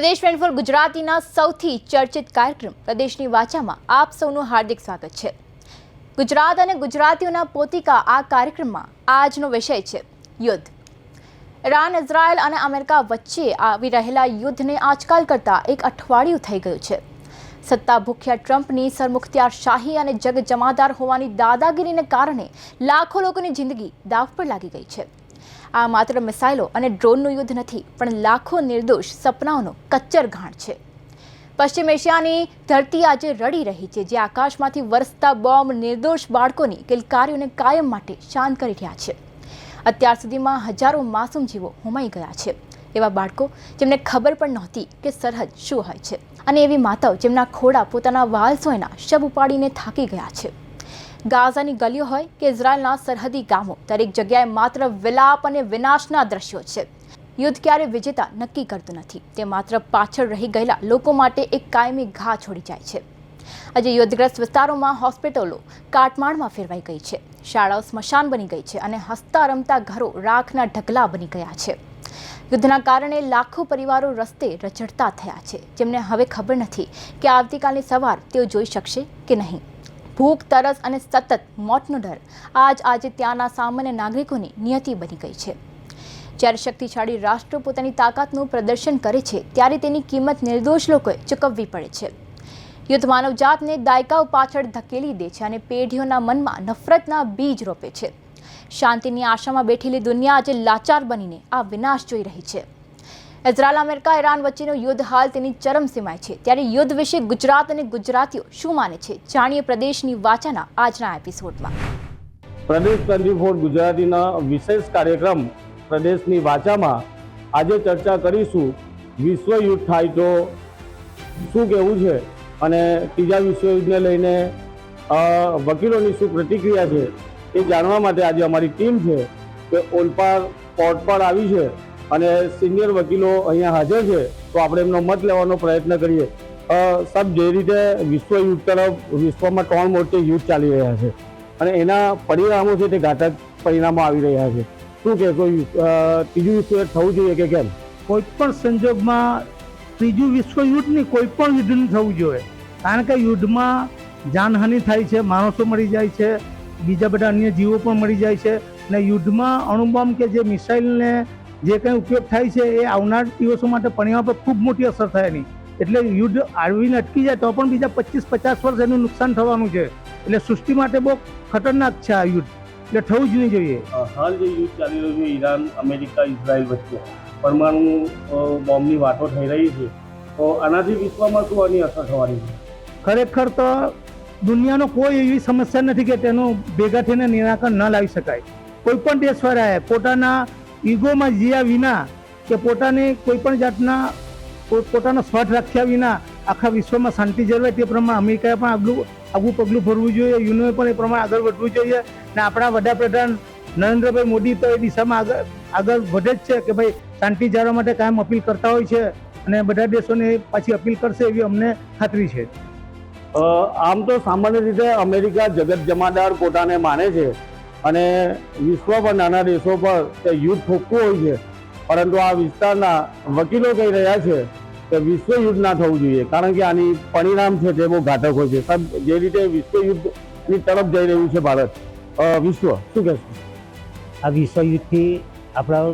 પ્રદેશ 24 ગુજરાતીના સૌથી ચર્ચિત કાર્યક્રમ પ્રદેશની વાચામાં આપ સૌનું હાર્દિક સ્વાગત છે। ગુજરાત અને ગુજરાતીઓના પોતિકા આ કાર્યક્રમમાં આજનો વિષય છે યુદ્ધ। ઈરાન, ઇઝરાયલ અને અમેરિકા વચ્ચે આવી રહેલા યુદ્ધને આજકાલ કરતા એક અઠવાડિયું થઈ ગયું છે। સત્તા ભૂખ્યા ટ્રમ્પની સરમુખત્યારશાહી અને જગજમાદાર હોવાની દાદાગીરીને કારણે લાખો લોકોની જિંદગી દાવ પર લાગી ગઈ છે। આ માત્ર મિસાઇલો અને ડ્રોનનું યુદ્ધ નથી, પણ લાખો નિર્દોષ સપનાઓનો કચ્ચર ઘાણ છે। પશ્ચિમ એશિયાની ધરતી આજે રડી રહી છે, જે આકાશમાંથી વરસતા બોમ્બ નિર્દોષ બાળકોની કિલકારીઓને કાયમ માટે શાંત કરી રહ્યા છે। અત્યાર સુધીમાં હજારો માસૂમ જીવો હોમાઈ ગયા છે, એવા બાળકો જેમને ખબર પણ નહોતી કે સરહદ શું હોય છે, અને એવી માતાઓ જેમના ખોડા પોતાના વાલસોયના શબ ઉપાડીને થાકી ગયા છે। ગાઝાની ગલીઓ હોય કે ઇઝરાયલના સરહદી ગામો, દરેક જગ્યાએ માત્ર વિલાપ અને વિનાશના દ્રશ્યો છે। યુદ્ધ ક્યારે વિજેતા નક્કી કરતું નથી, તે માત્ર પાછળ રહી ગયેલા લોકો માટે એક કાયમી ઘા છોડી જાય છે। આજે યુદ્ધગ્રસ્ત વિસ્તારોમાં હોસ્પિટલો કાટમાળમાં ફેરવાઈ ગઈ છે, શાળાઓ સ્મશાન બની ગઈ છે અને હસતા રમતા ઘરો રાખના ઢગલા બની ગયા છે। યુદ્ધના કારણે લાખો પરિવારો રસ્તે રઝળતા થયા છે, જેમને હવે ખબર નથી કે આવતીકાલની સવાર તેઓ જોઈ શકશે કે નહીં। ભૂખ, તરસ અને સતત મોતનો ડર આજે ત્યાંના સામાન્ય નાગરિકોની નિયતિ બની ગઈ છે। જ્યારે શક્તિશાળી રાષ્ટ્રો પોતાની તાકાતનું પ્રદર્શન કરે છે, ત્યારે તેની કિંમત નિર્દોષ લોકોએ ચૂકવવી પડે છે। યુદ્ધ માનવજાતને દાયકાઓ પાછળ ધકેલી દે છે અને પેઢીઓના મનમાં નફરતના બીજ રોપે છે। શાંતિની આશામાં બેઠેલી દુનિયા આજે લાચાર બનીને આ વિનાશ જોઈ રહી છે। ઇઝરાયલ, અમેરિકા, ઈરાન વચ્ચેનું યુદ્ધ હાલ તેની ચરમસીમાએ છે, ત્યારે યુદ્ધ વિશે ગુજરાત અને ગુજરાતીઓ શું માને છે, જાણીએ પ્રદેશની વાચાના આજના એપિસોડમાં। પ્રદેશ 24 ગુજરાતીના વિશેષ કાર્યક્રમ પ્રદેશની વાચામાં આજે ચર્ચા કરીશું વિશ્વ યુદ્ધ થાય તો શું કહેવું છે અને ત્રીજા વિશ્વયુદ્ધને લઈને વકીલોની શું પ્રતિક્રિયા છે એ જાણવા માટે આજે અમારી ટીમ છે કે ઓલપાડ પોર્ટ પર આવી છે અને સિનિયર વકીલો અહીંયા હાજર છે, તો આપણે એમનો મત લેવાનો પ્રયત્ન કરીએ। સાહેબ, જે રીતે વિશ્વયુદ્ધ તરફ વિશ્વમાં 3 મોટે યુદ્ધ ચાલી રહ્યા છે અને એના પરિણામો છે તે ઘાતક પરિણામો આવી રહ્યા છે, શું કહેશો? ત્રીજું વિશ્વયુદ્ધ થવું જોઈએ કે કેમ? કોઈ પણ સંજોગમાં ત્રીજું વિશ્વયુદ્ધ નહીં, કોઈ પણ યુદ્ધ નહીં થવું જોઈએ, કારણ કે યુદ્ધમાં જાનહાનિ થાય છે, માણસો મરી જાય છે, બીજા બધા અન્ય જીવો પણ મરી જાય છે અને યુદ્ધમાં અણુબોમ્બ કે જે મિસાઇલને જે કંઈ ઉપયોગ થાય છે એ આવનાર દિવસો માટે પરિણામ પર ખૂબ મોટી અસર થાય નહીં। એટલે યુદ્ધ આવીને અટકી જાય તો પણ બીજા 25-50 વર્ષ એનું નુકસાન થવાનું છે, એટલે સૃષ્ટિ માટે બહુ ખતરનાક છે આ યુદ્ધ, એટલે થવું જ નહીં જોઈએ। હાલ જે યુદ્ધ ચાલી રહ્યું છે ઈરાન, અમેરિકા, ઇઝરાયલ વચ્ચે પરમાણુ બોમ્બની વાતો થઈ રહી છે, તો આનાથી વિશ્વમાં શું આની અસર થવાની છે? ખરેખર તો દુનિયાનો કોઈ એવી સમસ્યા નથી કે તેનું ભેગા થઈને નિરાકરણ ન લાવી શકાય। કોઈ પણ દેશવાળાએ પોતાના ઈગોમાં જીયા વિના કે પોતાની કોઈ પણ જાતના પોતાનો સ્વાર્થ રાખ્યા વિના આખા વિશ્વમાં શાંતિ જળવાય તે પ્રમાણે અમેરિકાએ પણ આગવું પગલું ભરવું જોઈએ, યુએનએ પણ એ પ્રમાણે આગળ વધવું જોઈએ અને આપણા વડાપ્રધાન નરેન્દ્રભાઈ મોદી તો એ દિશામાં આગળ વધે જ છે કે ભાઈ શાંતિ જાળવવા માટે કાયમ અપીલ કરતા હોય છે અને બધા દેશોને પાછી અપીલ કરશે એવી અમને ખાતરી છે। આમ તો સામાન્ય રીતે અમેરિકા જગત જમાદાર પોતાને માને છે અને વિશ્વ પર નાના દેશો પર તે યુદ્ધ થોપવું હોય છે, પરંતુ આ વિસ્તારના વકીલો કહી રહ્યા છે કે વિશ્વયુદ્ધ ના થવું જોઈએ, કારણ કે આની પરિણામ છે તે બહુ ઘાતક હોય છે। સાહેબ, જે રીતે વિશ્વયુદ્ધની તરફ જઈ રહ્યું છે ભારત, વિશ્વ, શું કહેશો? આ વિશ્વયુદ્ધથી આપણા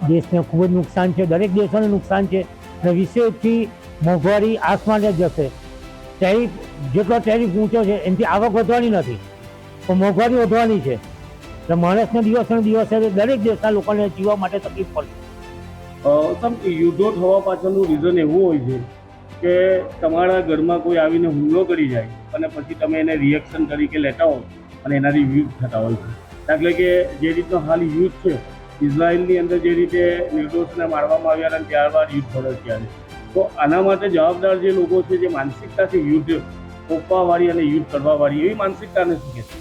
દેશને ખૂબ જ નુકસાન છે, દરેક દેશોને નુકસાન છે અને વિશ્વયુદ્ધથી મોંઘવારી આસમાને જશે। ટેરિફ જેટલો ટેરિફ ઊંચો છે એનાથી આવક વધવાની નથી, પણ મોંઘવારી વધવાની છે, એટલે માણસને દિવસે દિવસે દરેક દેશના લોકોને જીવવા માટે તકલીફ પડશે। યુદ્ધો થવા પાછળનું રીઝન એવું હોય છે કે તમારા ઘરમાં કોઈ આવીને હુમલો કરી જાય અને પછી તમે એને રિએક્શન તરીકે લેતા હો અને એનાથી યુદ્ધ થતા હોય છે। દાખલે કે જે રીતનો હાલ યુદ્ધ છે, ઇઝરાયલની અંદર જે રીતે નિર્દોષને મારવામાં આવ્યા અને ત્યારબાદ યુદ્ધ થયો ત્યારે, તો આના માટે જવાબદાર જે લોકો છે, જે માનસિકતા છે યુદ્ધ થોપવાવાળી અને યુદ્ધ કરવાવાળી, એવી માનસિકતાને શું કહેશે?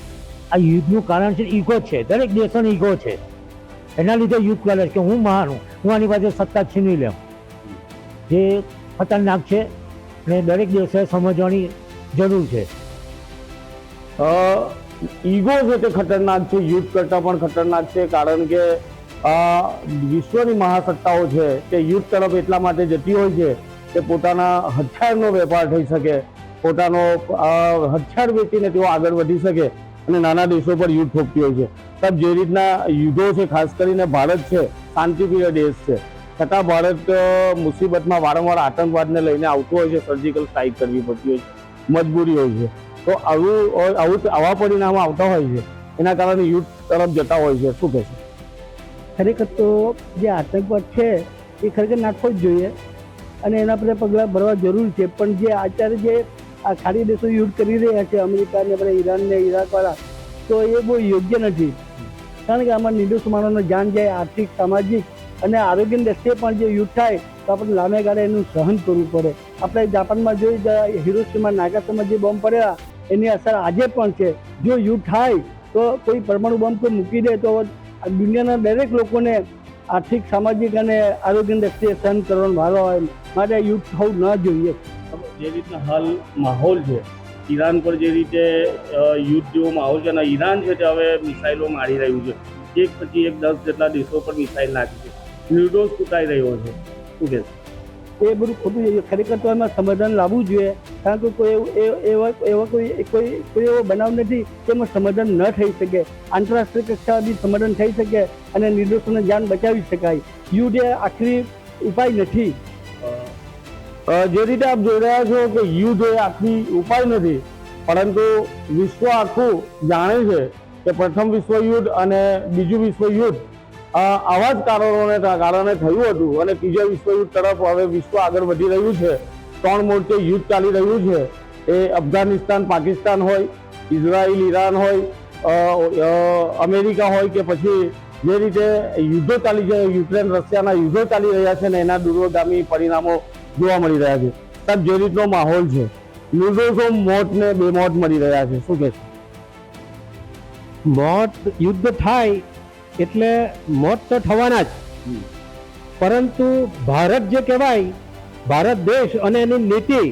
આ યુદ્ધનું કારણ છે ઈગો છે, દરેક દેશોનો ઈગો છે, એના લીધે યુદ્ધ કરે કે હું મહાન હું, હું આની પાસે સત્તા છીનવી લેમ, જે ખતરનાક છે અને દરેક દેશોએ સમજવાની જરૂર છે। ઈગો છે તે ખતરનાક છે, યુદ્ધ કરતાં પણ ખતરનાક છે, કારણ કે વિશ્વની મહાસત્તાઓ છે તે યુદ્ધ તરફ એટલા માટે જતી હોય છે કે પોતાના હથિયારનો વેપાર થઈ શકે, પોતાનો હથિયાર વેચીને તેઓ આગળ વધી શકે અને નાના દેશો પર યુદ્ધ થોપતી હોય છે. સાહેબ, જે રીતના યુદ્ધો છે, ખાસ કરીને ભારત છે શાંતિપ્રિય દેશ છે, છતાં ભારત મુસીબતમાં વારંવાર આતંકવાદને લઈને આવતું હોય છે, સર્જિકલ સ્ટ્રાઇક કરવી પડતી હોય છે, મજબૂરી હોય છે. તો આવા પરિણામો આવતા હોય છે, એના કારણે યુદ્ધ તરફ જતા હોય છે. શું કહેશો? ખરેખર તો જે આતંકવાદ છે એ ખરેખર નાખવો જ જોઈએ અને એના પર પગલાં ભરવા જરૂર છે. પણ જે અત્યારે જે આ ખાડી દેશો યુદ્ધ કરી રહ્યા છે, અમેરિકા ને આપણે ઈરાન ને ઈરાકવાળા, તો એ બહુ યોગ્ય નથી. કારણ કે આમાં નિર્દોષ માનવનો જાન જાય, આર્થિક, સામાજિક અને આરોગ્યની દ્રષ્ટિએ પણ જે યુદ્ધ થાય તો આપણે લાંબા ગાળે એનું સહન કરવું પડે. આપણે જાપાનમાં જોઈ હિરોશીમા નાગાસામાં જે બોમ્બ પડ્યા એની અસર આજે પણ છે. જો યુદ્ધ થાય તો કોઈ પરમાણુ બોમ્બ કોઈ મૂકી દે તો દુનિયાના દરેક લોકોને આર્થિક, સામાજિક અને આરોગ્યની દ્રષ્ટિએ સહન કરવાનો વારો હોય. માટે યુદ્ધ થવું ન જોઈએ. જે રીતના હાલ માહોલ છે, ઈરાન પર જે રીતે યુદ્ધ જેવો માહોલ છે અને ઈરાન છે તે હવે મિસાઇલો મારી રહ્યું છે, એક પછી એક 10 જેટલા દેશો પર મિસાઇલ નાખી છે, નિર્દોષ કૂટાઈ રહ્યો છે. શું કહેશો? એ બધું ખોટું છે. ખરેખર તો એમાં સમાધાન લાવવું જોઈએ. કારણ કે કોઈ એવો બનાવ નથી કે એમાં સમાધાન ન થઈ શકે. આંતરરાષ્ટ્રીય કક્ષા બી સમાધાન થઈ શકે અને નિર્દોષોને જાન બચાવી શકાય. યુદ્ધ એ આખરી ઉપાય નથી. જે રીતે આપ જોઈ રહ્યા છો કે યુદ્ધ એ આખરી ઉપાય નથી, પરંતુ વિશ્વ આખું જાણે છે કે પ્રથમ વિશ્વયુદ્ધ અને બીજું વિશ્વયુદ્ધ આવા જ કારણોને કારણે થયું હતું અને ત્રીજા વિશ્વયુદ્ધ તરફ હવે વિશ્વ આગળ વધી રહ્યું છે. 3 મોરચે યુદ્ધ ચાલી રહ્યું છે. એ અફઘાનિસ્તાન, પાકિસ્તાન હોય, ઇઝરાયલ, ઈરાન હોય, અમેરિકા હોય કે પછી જે રીતે યુદ્ધો ચાલી છે, યુક્રેન રશિયાના યુદ્ધો ચાલી રહ્યા છે ને એના દૂરગામી પરિણામો જોવા મળી રહ્યા છે. સાહેબ, જે રીતનો માહોલ છે, નિર્દોષો મોતને બેમોત મળી રહ્યા છે. શું કહેશો? મોત યુદ્ધ થાય એટલે મોત તો થવાના જ, પરંતુ ભારત જે કહેવાય, ભારત દેશ અને એની નીતિ,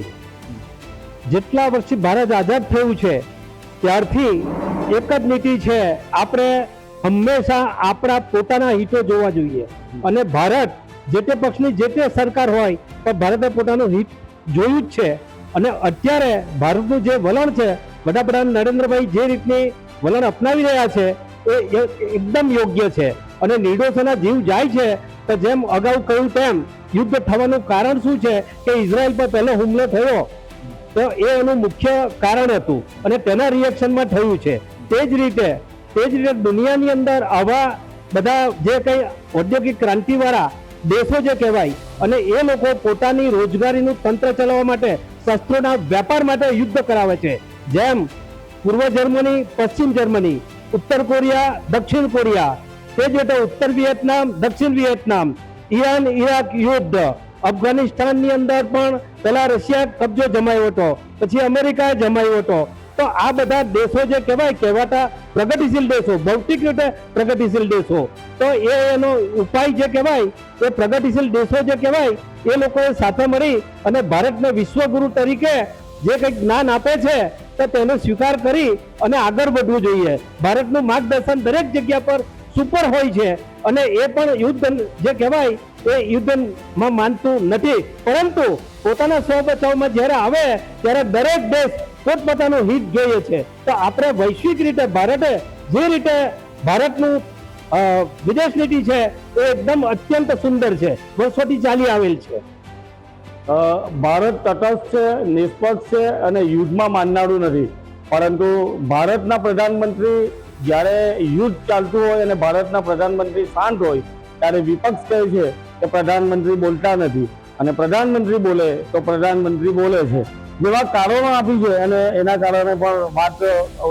જેટલા વર્ષથી ભારત આઝાદ થયું છે ત્યારથી એક જ નીતિ છે, આપણે હંમેશા આપણા પોતાના હિતો જોવા જોઈએ. અને ભારત જે તે પક્ષની જે તે સરકાર હોય તો ભારતે પોતાનું હિત જોયું જ છે. અને અત્યારે ભારતનું જે વલણ છે, વડાપ્રધાન નરેન્દ્રભાઈ જે રીતની વલણ અપનાવી રહ્યા છે એ એકદમ યોગ્ય છે. અને નિર્દોષોના જીવ જાય છે તો જેમ અગાઉ કહ્યું તેમ યુદ્ધ થવાનું કારણ શું છે કે ઇઝરાયલ પર પહેલો હુમલો થયો તો એ એનું મુખ્ય કારણ હતું અને તેના રિએક્શનમાં થયું છે. તે જ રીતે દુનિયાની અંદર આવા બધા જે કંઈ ઔદ્યોગિક ક્રાંતિવાળા દેશો જે કહેવાય અને એ લોકો પોતાની રોજગારીનું તંત્ર ચલાવવા માટે, શસ્ત્રોના વેપાર માટે યુદ્ધ કરાવે છે. જેમ પૂર્વ જર્મની, પશ્ચિમ જર્મની, ઉત્તર કોરિયા, દક્ષિણ કોરિયા, તે જ રીતે ઉત્તર વિયેતનામ, દક્ષિણ વિયેતનામ, ઈરાન ઈરાક યુદ્ધ, અફઘાનિસ્તાનની અંદર પણ પેલા રશિયા કબજો જમાયો હતો, પછી અમેરિકાએ જમાયો હતો. તો આ બધા દેશો જે કહેવાતા પ્રગતિશીલ દેશો, ભૌતિક રીતે પ્રગતિશીલ દેશો, તો એનો ઉપાય જે કહેવાય એ પ્રગતિશીલ દેશો જે કહેવાય એ લોકોએ સાથે મળી અને ભારતને વિશ્વગુરુ તરીકે જે કંઈક જ્ઞાન આપે છે તો તેનો સ્વીકાર કરી અને આગળ વધવું જોઈએ. ભારતનું માર્ગદર્શન દરેક જગ્યા પર સુપર હોય છે અને એ પણ યુદ્ધ જે કહેવાય એ યુદ્ધમાં માનતું નથી, પરંતુ પોતાના સ્વ બચાવમાં જ્યારે આવે ત્યારે દરેક દેશ પોતપોતાનું હિત જોઈએ છે. તો આપણે વૈશ્વિક રીતે ભારતે જે રીતે ભારતનું વિદેશ નીતિ છે એ એકદમ અત્યંત સુંદર છે, વર્ષોથી ચાલી આવેલ છે. ભારત તટસ્થ છે, નિષ્પક્ષ છે અને યુદ્ધમાં માનનારું નથી. પરંતુ ભારતના પ્રધાનમંત્રી જ્યારે યુદ્ધ ચાલતું હોય અને ભારતના પ્રધાનમંત્રી શાંત હોય ત્યારે વિપક્ષ કહે છે કે પ્રધાનમંત્રી બોલતા નથી અને પ્રધાનમંત્રી બોલે તો પ્રધાનમંત્રી બોલે છે. જેવા કારણો આપી છે અને એના કારણે પણ વાત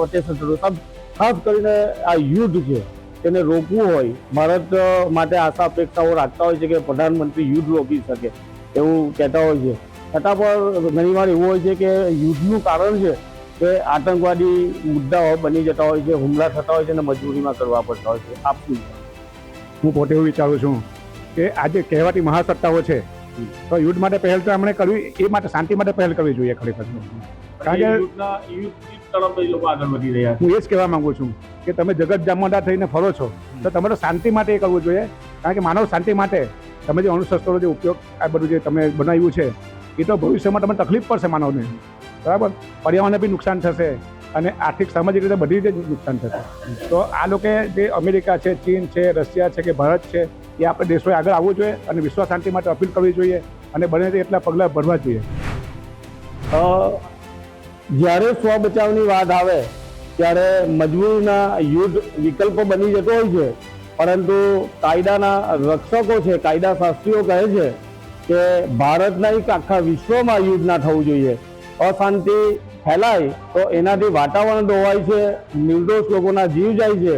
વચ્ચે થતું. ખાસ કરીને આ યુદ્ધ છે તેને રોકવું હોય, ભારત માટે આશા અપેક્ષાઓ રાખતા હોય છે કે પ્રધાનમંત્રી યુદ્ધ રોકી શકે એવું કહેતા હોય છે. છતાં પણ ઘણીવાર એવું હોય છે કે યુદ્ધનું કારણ છે કે આતંકવાદી મુદ્દાઓ બની જતા હોય છે, હુમલા થતા હોય છે અને મજબૂરીમાં કરવા પડતા હોય છે. આપનું? હું પોતે એવું વિચારું છું કે આજે કહેવાતી મહાસત્તાઓ છે તો યુદ્ધ માટે પહેલ તો એમણે કરવી, એ માટે શાંતિ માટે પહેલ કરવી જોઈએ ખરેખર. કારણ કે યુદ્ધ તરફ એ લોકો આગળ વધી રહ્યા છે. હું એ જ કહેવા માંગુ છું કે તમે જગત જામવાના થઈને ફરો છો તો તમારે શાંતિ માટે એ કરવું જોઈએ. કારણ કે માનવ શાંતિ માટે તમે જે અણુશસ્ત્રો જે ઉપયોગ આ બધું જે તમે બનાવ્યું છે એ તો ભવિષ્યમાં તમને તકલીફ પડશે માનવને, બરાબર. પર્યાવરણને બી નુકસાન થશે અને આર્થિક સામાજિક રીતે બધી રીતે નુકસાન થશે. તો આ લોકો જે અમેરિકા છે, ચીન છે, રશિયા છે કે ભારત છે, એ આપણે દેશોએ આગળ આવવું જોઈએ અને વિશ્વ શાંતિ માટે અપીલ કરવી જોઈએ અને બને એટલા પગલાં ભરવા જોઈએ. જ્યારે સ્વ બચાવની વાત આવે ત્યારે મજબૂરીના યુદ્ધ વિકલ્પ બની જતો હોય છે, પરંતુ કાયદાના રક્ષકો છે, કાયદા શાસ્ત્રીઓ કહે છે કે ભારતના એક આખા વિશ્વમાં યુદ્ધ ના થવું જોઈએ. અશાંતિ ફેલાય તો એનાથી વાતાવરણ ધોવાય છે, નિર્દોષ લોકોના જીવ જાય છે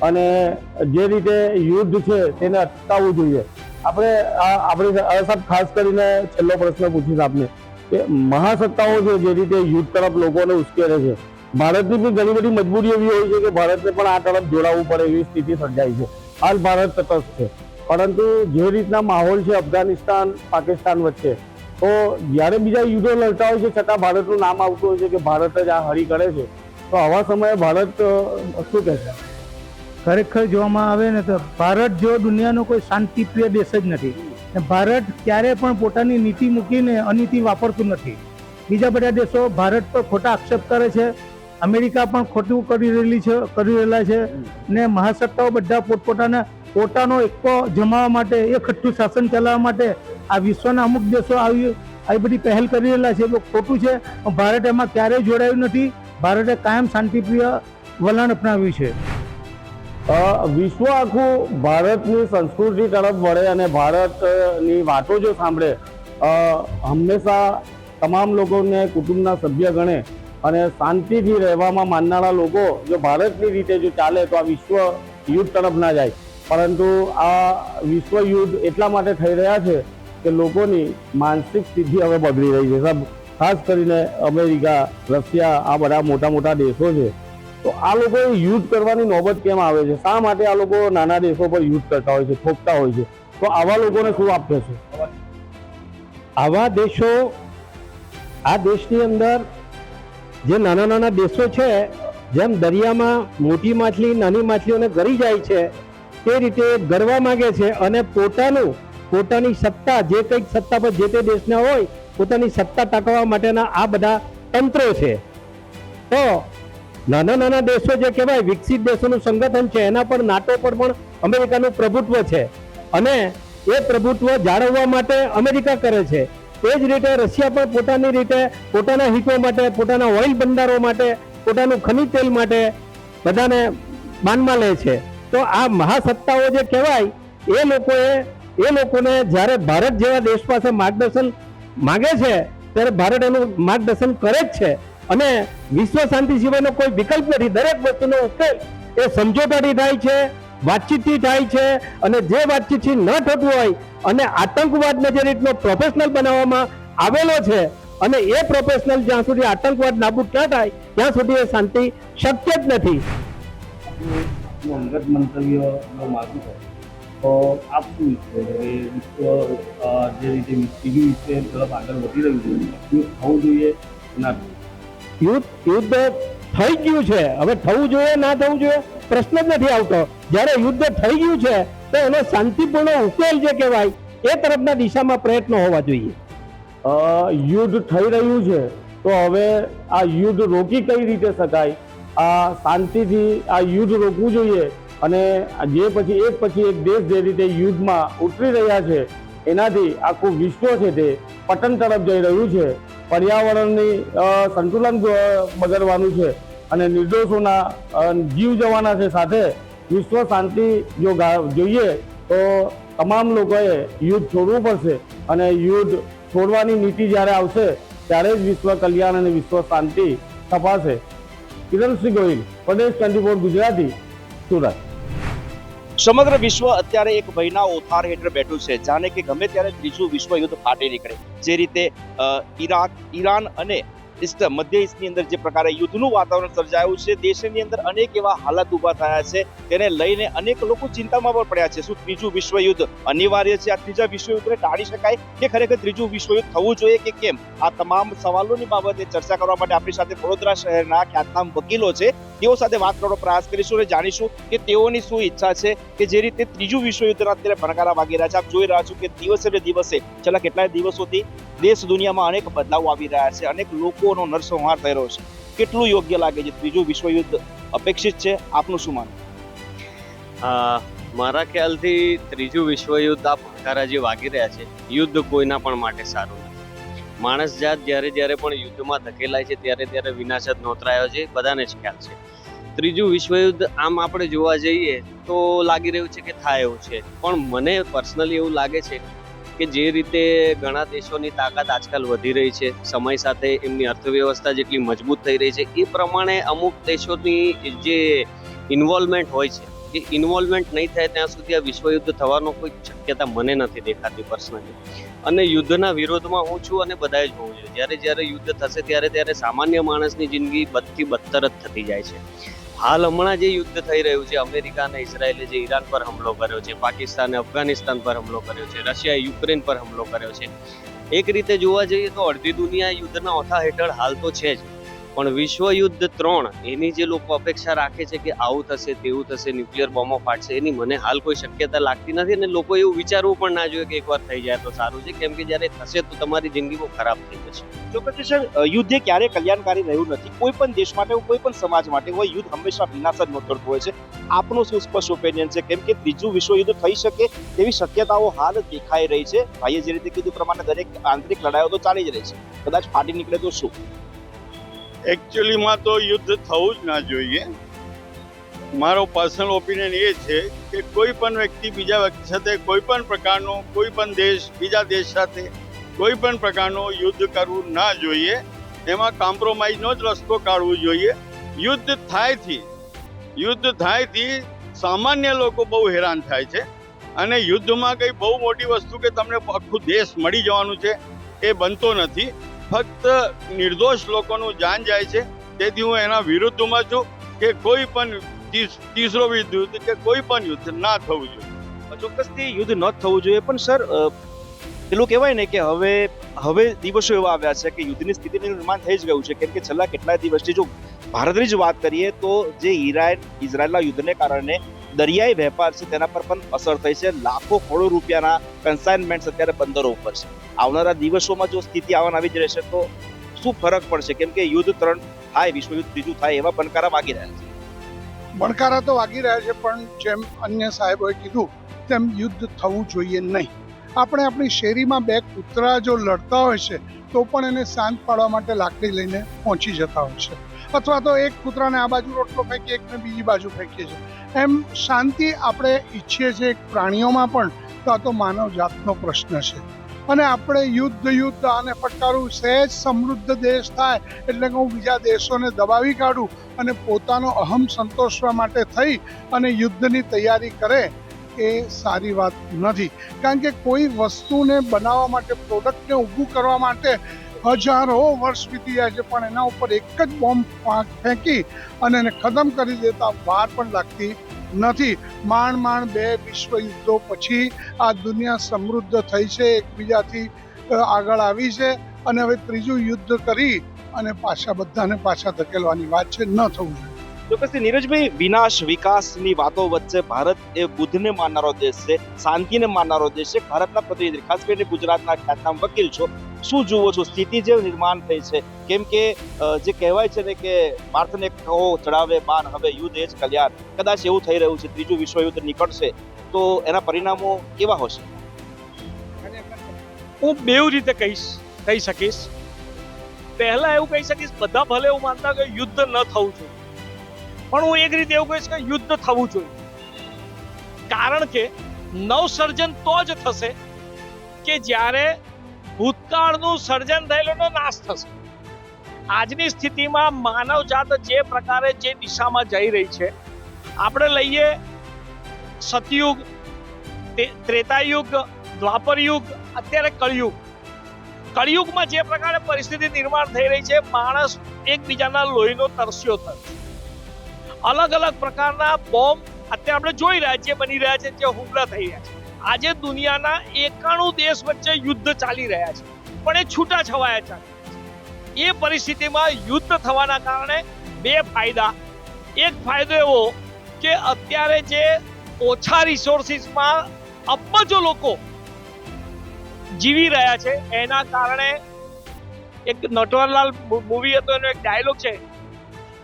અને જે રીતે યુદ્ધ છે તેને અટકાવવું જોઈએ. આપણે ખાસ કરીને છેલ્લો પ્રશ્ન પૂછીશ આપને કે મહાસત્તાઓ છે જે રીતે યુદ્ધ તરફ લોકોને ઉશ્કેરે છે, ભારતની બી ઘણી બધી મજબૂરી એવી હોય છે કે ભારતને પણ આ તરફ જોડાવવું પડે એવી સ્થિતિ સર્જાય છે. હાલ ભારત તટસ્થ છે, પરંતુ જે રીતના માહોલ છે અફઘાનિસ્તાન પાકિસ્તાન વચ્ચે, તો જ્યારે બીજા યુદ્ધો લડતા હોય છે છતાં ભારતનું નામ આવતું હોય છે કે ભારત જ આ હરી કરે છે, તો આવા સમયે ભારત શું કહેશે? ખરેખર જોવામાં આવે ને તો ભારત જેવો દુનિયાનો કોઈ શાંતિપ્રિય દેશ જ નથી. ભારત ક્યારે પણ પોતાની નીતિ મૂકીને અનીતિ વાપરતું નથી. બીજા બધા દેશો ભારત પર ખોટા આક્ષેપ કરે છે, અમેરિકા પણ ખોટું કરી રહેલા છે ને મહાસત્તાઓ બધા પોતાનો એકો જમાવવા માટે, એક ખટ્ટું શાસન ચલાવવા માટે આ વિશ્વના અમુક દેશો આવી બધી પહેલ કરી રહેલા છે. ખોટું છે, ભારત એમાં ક્યારેય જોડાયું નથી. ભારતે કાયમ શાંતિપ્રિય વલણ અપનાવ્યું છે. વિશ્વ આખું ભારતની સંસ્કૃતિ તરફ વળે અને ભારતની વાતો જો સાંભળે, હંમેશા તમામ લોકોને કુટુંબના સભ્ય ગણે અને શાંતિથી રહેવામાં માનનારા લોકો જો ભારતની રીતે જો ચાલે તો આ વિશ્વ યુદ્ધ તરફ ના જાય. પરંતુ આ વિશ્વ યુદ્ધ એટલા માટે થઈ રહ્યા છે કે લોકોની માનસિક સ્થિતિ હવે બગડી રહી છે. ખાસ કરીને અમેરિકા, રશિયા, આ બધા મોટા મોટા દેશો છે, તો આ લોકો યુદ્ધ કરવાની નોબત કેમ આવે છે? શા માટે આ લોકો નાના દેશો પર યુદ્ધ કરતા હોય છે, ઠોકતા હોય છે? તો આવા લોકોને શું આપે છે? આવા દેશો, આ દેશની અંદર જે નાના નાના દેશો છે, જેમ દરિયામાં મોટી માછલી નાની માછલીઓને ગરી જાય છે તે રીતે ગરવા માંગે છે અને પોતાની સત્તા, જે કંઈક સત્તા પર જે તે દેશના હોય, પોતાની સત્તા ટકાવવા માટેના આ બધા તંત્રો છે. તો નાના નાના દેશો જે કહેવાય વિકસિત દેશોનું સંગઠન છે, એના પર નાટો પર પણ અમેરિકાનું પ્રભુત્વ છે અને એ પ્રભુત્વ જાળવવા માટે અમેરિકા કરે છે. એ જ રીતે રશિયા પણ પોતાની રીતે પોતાના હિતો માટે, પોતાના ઓઇલ ભંડારો માટે, પોતાનું ખનિજ તેલ માટે બધાને બાનમાં લે છે. તો આ મહાસત્તાઓ જે કહેવાય એ લોકોને જ્યારે ભારત જેવા દેશ પાસે માર્ગદર્શન માગે છે ત્યારે ભારત એનું માર્ગદર્શન કરે જ છે અને વિશ્વ શાંતિ સિવાયનો કોઈ વિકલ્પ નથી. દરેક વસ્તુનો ઉકેલ એ સમજોતાથી થાય છે, વાતચીતથી થાય છે અને જે વાતચીતથી ન થતું હોય અને આતંકવાદને જે રીતનો પ્રોફેશનલ બનાવવામાં આવેલો છે અને એ પ્રોફેશનલ જ્યાં સુધી આતંકવાદ નાબૂદ ન થાય ત્યાં સુધી એ શાંતિ શક્ય જ નથી. અંગત મંતવ્યનો માગું છે તો આપ શું ઈચ્છો છો કે વિશ્વ જે રીતે બીજું વિશ્વ તરફ આગળ વધી રહ્યું છે, યુદ્ધ થવું જોઈએ ના? યુદ્ધ થઈ ગયું છે, હવે થવું જોઈએ ના થવું જોઈએ પ્રશ્ન જ નથી આવતો. જ્યારે યુદ્ધ થઈ ગયું છે તો એનો શાંતિપૂર્ણ ઉકેલ જે કહેવાય એ તરફના દિશામાં પ્રયત્નો હોવા જોઈએ. યુદ્ધ થઈ રહ્યું છે તો હવે આ યુદ્ધ રોકી કઈ રીતે શકાય? આ શાંતિથી આ યુદ્ધ રોકવું જોઈએ અને જે પછી એક દેશ જે રીતે યુદ્ધમાં ઉતરી રહ્યા છે એનાથી આખું વિશ્વ છે તે પતન તરફ જઈ રહ્યું છે. પર્યાવરણની સંતુલન બગડવાનું છે અને નિર્દોષોના જીવ જવાના છે. સાથે વિશ્વ શાંતિ જો જોઈએ તો તમામ લોકોએ યુદ્ધ છોડવું પડશે અને યુદ્ધ છોડવાની નીતિ જ્યારે આવશે ત્યારે જ વિશ્વ કલ્યાણ અને વિશ્વ શાંતિ તપાશે. કિરણસિંહ ગોહિલ, પ્રદેશ 24 ગુજરાતી, સુરત. સમગ્ર વિશ્વ અત્યારે એક ભયના ઓથાર હેઠળ બેઠું છે, જાણે કે ગમે ત્યારે ત્રીજું વિશ્વ યુદ્ધ ફાટી નીકળે. જે રીતે ઈરાન અને મધ્ય ઈસ્ટની અંદર જે પ્રકારે યુદ્ધનું વાતાવરણ સર્જાયું છે, દેશની અંદર અનેક એવા હાલત ઊભા થયા છે, તેને લઈને અનેક લોકો ચિંતામાં પણ પડ્યા છે. શું ત્રીજું વિશ્વ યુદ્ધ અનિવાર્ય છે? આ ત્રીજા વિશ્વ યુદ્ધને ટાળી શકાય કે ખરેખર ત્રીજું વિશ્વ યુદ્ધ થવું જોઈએ કે કેમ? આ તમામ સવાલોની બાબતે ચર્ચા કરવા માટે આપણી સાથે વડોદરા શહેરના ખ્યાતનામ વકીલો છે, તેઓ સાથે વાત કરવાનો પ્રયાસ કરીશું અને જાણીશું કે તેઓની શું ઈચ્છા છે કે જે રીતે ત્રીજું વિશ્વ યુદ્ધના અત્યારે ભણકારા વાગી રહ્યા છે. આપ જોઈ રહ્યા છો કે દિવસે ને દિવસે છેલ્લા કેટલાય દિવસોથી દેશ દુનિયામાં અનેક બદલાવ આવી રહ્યા છે, અનેક લોકોનો નરસંહાર થઈ રહ્યો છે. કેટલું યોગ્ય લાગે છે? ત્રીજું વિશ્વયુદ્ધ અપેક્ષિત છે? આપનું શું માનવું? મારા ખ્યાલથી ત્રીજું વિશ્વયુદ્ધ આ ભણકારા જે વાગી રહ્યા છે, યુદ્ધ કોઈના પણ માટે સારું નથી. માણસ જાત જ્યારે પણ યુદ્ધમાં ધકેલાય છે ત્યારે વિનાશ જ નોતરાયો છે, બધાને જ ખ્યાલ છે. ત્રીજું વિશ્વયુદ્ધ આમ આપણે જોવા જઈએ તો લાગી રહ્યું છે કે થાય એવું છે, પણ મને પર્સનલી એવું લાગે છે કે જે રીતે ઘણા દેશોની તાકાત આજકાલ વધી રહી છે, સમય સાથે એમની અર્થવ્યવસ્થા જેટલી મજબૂત થઈ રહી છે, એ પ્રમાણે અમુક દેશોની જે ઇન્વોલ્વમેન્ટ હોય છે એ ઇન્વોલ્વમેન્ટ નહીં થાય ત્યાં સુધી આ વિશ્વયુદ્ધ થવાનો કોઈ શક્યતા મને નથી દેખાતી પર્સનલી. અને યુદ્ધના વિરોધમાં હું છું અને બધાએ જ હોવું જોઈએ. જ્યારે યુદ્ધ થશે ત્યારે સામાન્ય માણસની જિંદગી બદથી બદતર જ થતી જાય છે. હાલ હમણાં જે યુદ્ધ થઈ રહ્યું છે, અમેરિકા અને ઇઝરાયલે જે ઈરાન પર હુમલો કર્યો છે, પાકિસ્તાને અફઘાનિસ્તાન પર હુમલો કર્યો છે, રશિયાએ યુક્રેન પર હુમલો કર્યો છે, એક રીતે જોવા જઈએ તો અડધી દુનિયા યુદ્ધના ઓથા હેઠળ હાલ તો છે જ. પણ વિશ્વયુદ્ધ 3 એની જે લોકો અપેક્ષા રાખે છે કે આવું થશે તેવું થશે, ન્યુક્લિયર બોમ્બો ફાટશે, એની મને હાલ કોઈ શક્યતા લાગતી નથી. અને લોકો એવું વિચારવું પણ ના જોઈએ કે એકવાર થઈ જાય તો સારું છે, કેમ કે જ્યારે થશે તો તમારી જિંદગી બહુ ખરાબ થઈ જશે. ચોક્કસ સર, યુદ્ધ ક્યારે કલ્યાણકારી રહ્યું નથી. કોઈ પણ દેશ માટે, કોઈ પણ સમાજ માટે હોય, યુદ્ધ હંમેશા વિનાશ જ નોતરતું હોય છે. આપનું શું સ્પષ્ટ ઓપિનિયન છે? કેમ કે ત્રીજું વિશ્વયુદ્ધ થઈ શકે તેવી શક્યતાઓ હાલ દેખાઈ રહી છે. ભાઈએ જે રીતે કીધું પ્રમાણે દરેક આંતરિક લડાઈઓ તો ચાલી જ રહી છે, કદાચ ફાટી નીકળે તો શું? એકચ્યુઅલીમાં તો યુદ્ધ થવું જ ના જોઈએ. મારો પર્સનલ ઓપિનિયન એ છે કે કોઈ પણ વ્યક્તિ બીજા વ્યક્તિ સાથે કોઈ પણ પ્રકારનો, કોઈ પણ દેશ બીજા દેશ સાથે કોઈ પણ પ્રકારનું યુદ્ધ કરવું ના જોઈએ. એમાં કોમ્પ્રોમાઇઝનો જ રસ્તો કાઢવો જોઈએ. યુદ્ધ થાયથી સામાન્ય લોકો બહુ હેરાન થાય છે, અને યુદ્ધમાં કંઈ બહુ મોટી વસ્તુ કે તમને આખું દેશ મળી જવાનું છે એ બનતો નથી. ફક્ત નિર્દોષ લોકોનું જાન જાય છે. તેથી હું એના વિરુદ્ધમાં છું કે કોઈ પણ ત્રીજો યુદ્ધ કે કોઈ પણ યુદ્ધ ના થવું જોઈએ. ચોક્કસથી યુદ્ધ ન થવું જોઈએ. પણ સર, પેલું કહેવાય ને કે હવે દિવસો એવા આવ્યા છે કે યુદ્ધની સ્થિતિનું નિર્માણ થઈ જ ગયું છે. કેમ કે છેલ્લા કેટલાય દિવસથી જો ભારતની જ વાત કરીએ તો જે ઇઝરાયલના યુદ્ધને કારણે દરિયાઈ વેપાર છે તેના પર પણ અસર થઈ છે. લાખો કરોડો રૂપિયાના કન્સાઇનમેન્ટ અત્યારે બંદરો ઉપર છે. આવનારા દિવસોમાં જો સ્થિતિ આવી જ રહેશે તો શું ફરક પડશે? કેમ કે યુદ્ધ 3 થાય, વિશ્વયુદ્ધ ત્રીજું થાય એવા બનકારા વાગી રહ્યા છે. બણકારા તો વાગી રહ્યા છે, પણ જેમ અન્ય સાહેબોએ કીધું તેમ યુદ્ધ થવું જોઈએ નહીં. આપણે આપણી શેરીમાં 2 કૂતરા જો લડતા હોય છે તો પણ એને શાંત પાડવા માટે લાકડી લઈને પહોંચી જતા હોય છે, અથવા તો એક કૂતરાને આ બાજુ રોટલો ફેંકીએ, એકને બીજી બાજુ ફેંકીએ છીએ. એમ શાંતિ આપણે ઈચ્છીએ છીએ પ્રાણીઓમાં પણ, તો આ તો માનવ જાતનો પ્રશ્ન છે. અને આપણે યુદ્ધ આને ફટકારવું, સહેજ સમૃદ્ધ દેશ થાય એટલે કે હું બીજા દેશોને દબાવી કાઢું અને પોતાનો અહમ સંતોષવા માટે થઈ અને યુદ્ધની તૈયારી કરે, એ સારી વાત નથી. કારણ કે કોઈ વસ્તુને બનાવવા માટે, પ્રોડક્ટને ઊભું કરવા માટે હજારો વર્ષ વીતી જાય છે, પણ એના ઉપર એક જ બોમ્બ ફેંકી અને એને ખતમ કરી દેતા વાર પણ લાગતી નથી. માંડ 2 વિશ્વયુદ્ધો પછી આ દુનિયા સમૃદ્ધ થઈ છે, એકબીજાથી આગળ આવી છે, અને હવે ત્રીજું યુદ્ધ કરી અને બધાને પાછા ધકેલવાની વાત છે. ન થવું જોઈએ. ચોક્કસથી નીરજભાઈ, વિનાશ વિકાસની વાતો વચ્ચે ભારત એ બુદ્ધને માનનારો દેશ છે, શાંતિને માનનારો દેશ છે. ભારતના પ્રતિનિધિ, ખાસ કરીને ગુજરાતના ખ્યાતનામ વકીલ છો, શું જુઓ છો? સ્થિતિ જે નિર્માણ થઈ છે, કેમ કે જે કહેવાય છે ને કે પાર્થને કહો ચડાવે બાણ, હવે યુદ્ધ એ જ કલ્યાણ, કદાચ એવું થઈ રહ્યું છે. ત્રીજું વિશ્વયુદ્ધ નીકળશે તો એના પરિણામો કેવા હશે? હું બે રીતે કહી શકીશ. પહેલા એવું કહી શકીશ, બધા ભલે એવું માનતા કે યુદ્ધ ન થવું જોઈએ, પણ હું એક રીતે એવું કહીશ કે યુદ્ધ થવું જોઈએ. કારણ કે નવસર્જન તો જ થશે કે જ્યારે ભૂતકાળનું સર્જન થયેલુંનો નાશ થશે. આજની સ્થિતિમાં માનવ જાત જે પ્રકારે જે દિશામાં જઈ રહી છે, આપણે લઈએ સતયુગ, ત્રેતાયુગ, દ્વાપરયુગ, અત્યારે કળયુગ. કળયુગમાં જે પ્રકારે પરિસ્થિતિ નિર્માણ થઈ રહી છે, માણસ એકબીજાના લોહીનો તરસ્યો થયો છે. અલગ અલગ પ્રકારના બોમ્બ અત્યારે આપણે જોઈ રહ્યા છીએ, બની રહ્યા છે, જે હુમલા થઈ રહ્યા છે. આજે દુનિયાના 91 દેશ વચ્ચે યુદ્ધ ચાલી રહ્યા છે, પણ એ છૂટા છવાયા ચાલે છે. એ પરિસ્થિતિમાં યુદ્ધ થવાના કારણે 2 ફાયદા. એક ફાયદો એવો કે અત્યારે જે ઓછા રિસોર્સિસમાં અબજો લોકો જીવી રહ્યા છે. એના કારણે એક નટવરલાલ મૂવી હતો, એનો એક ડાયલોગ છે,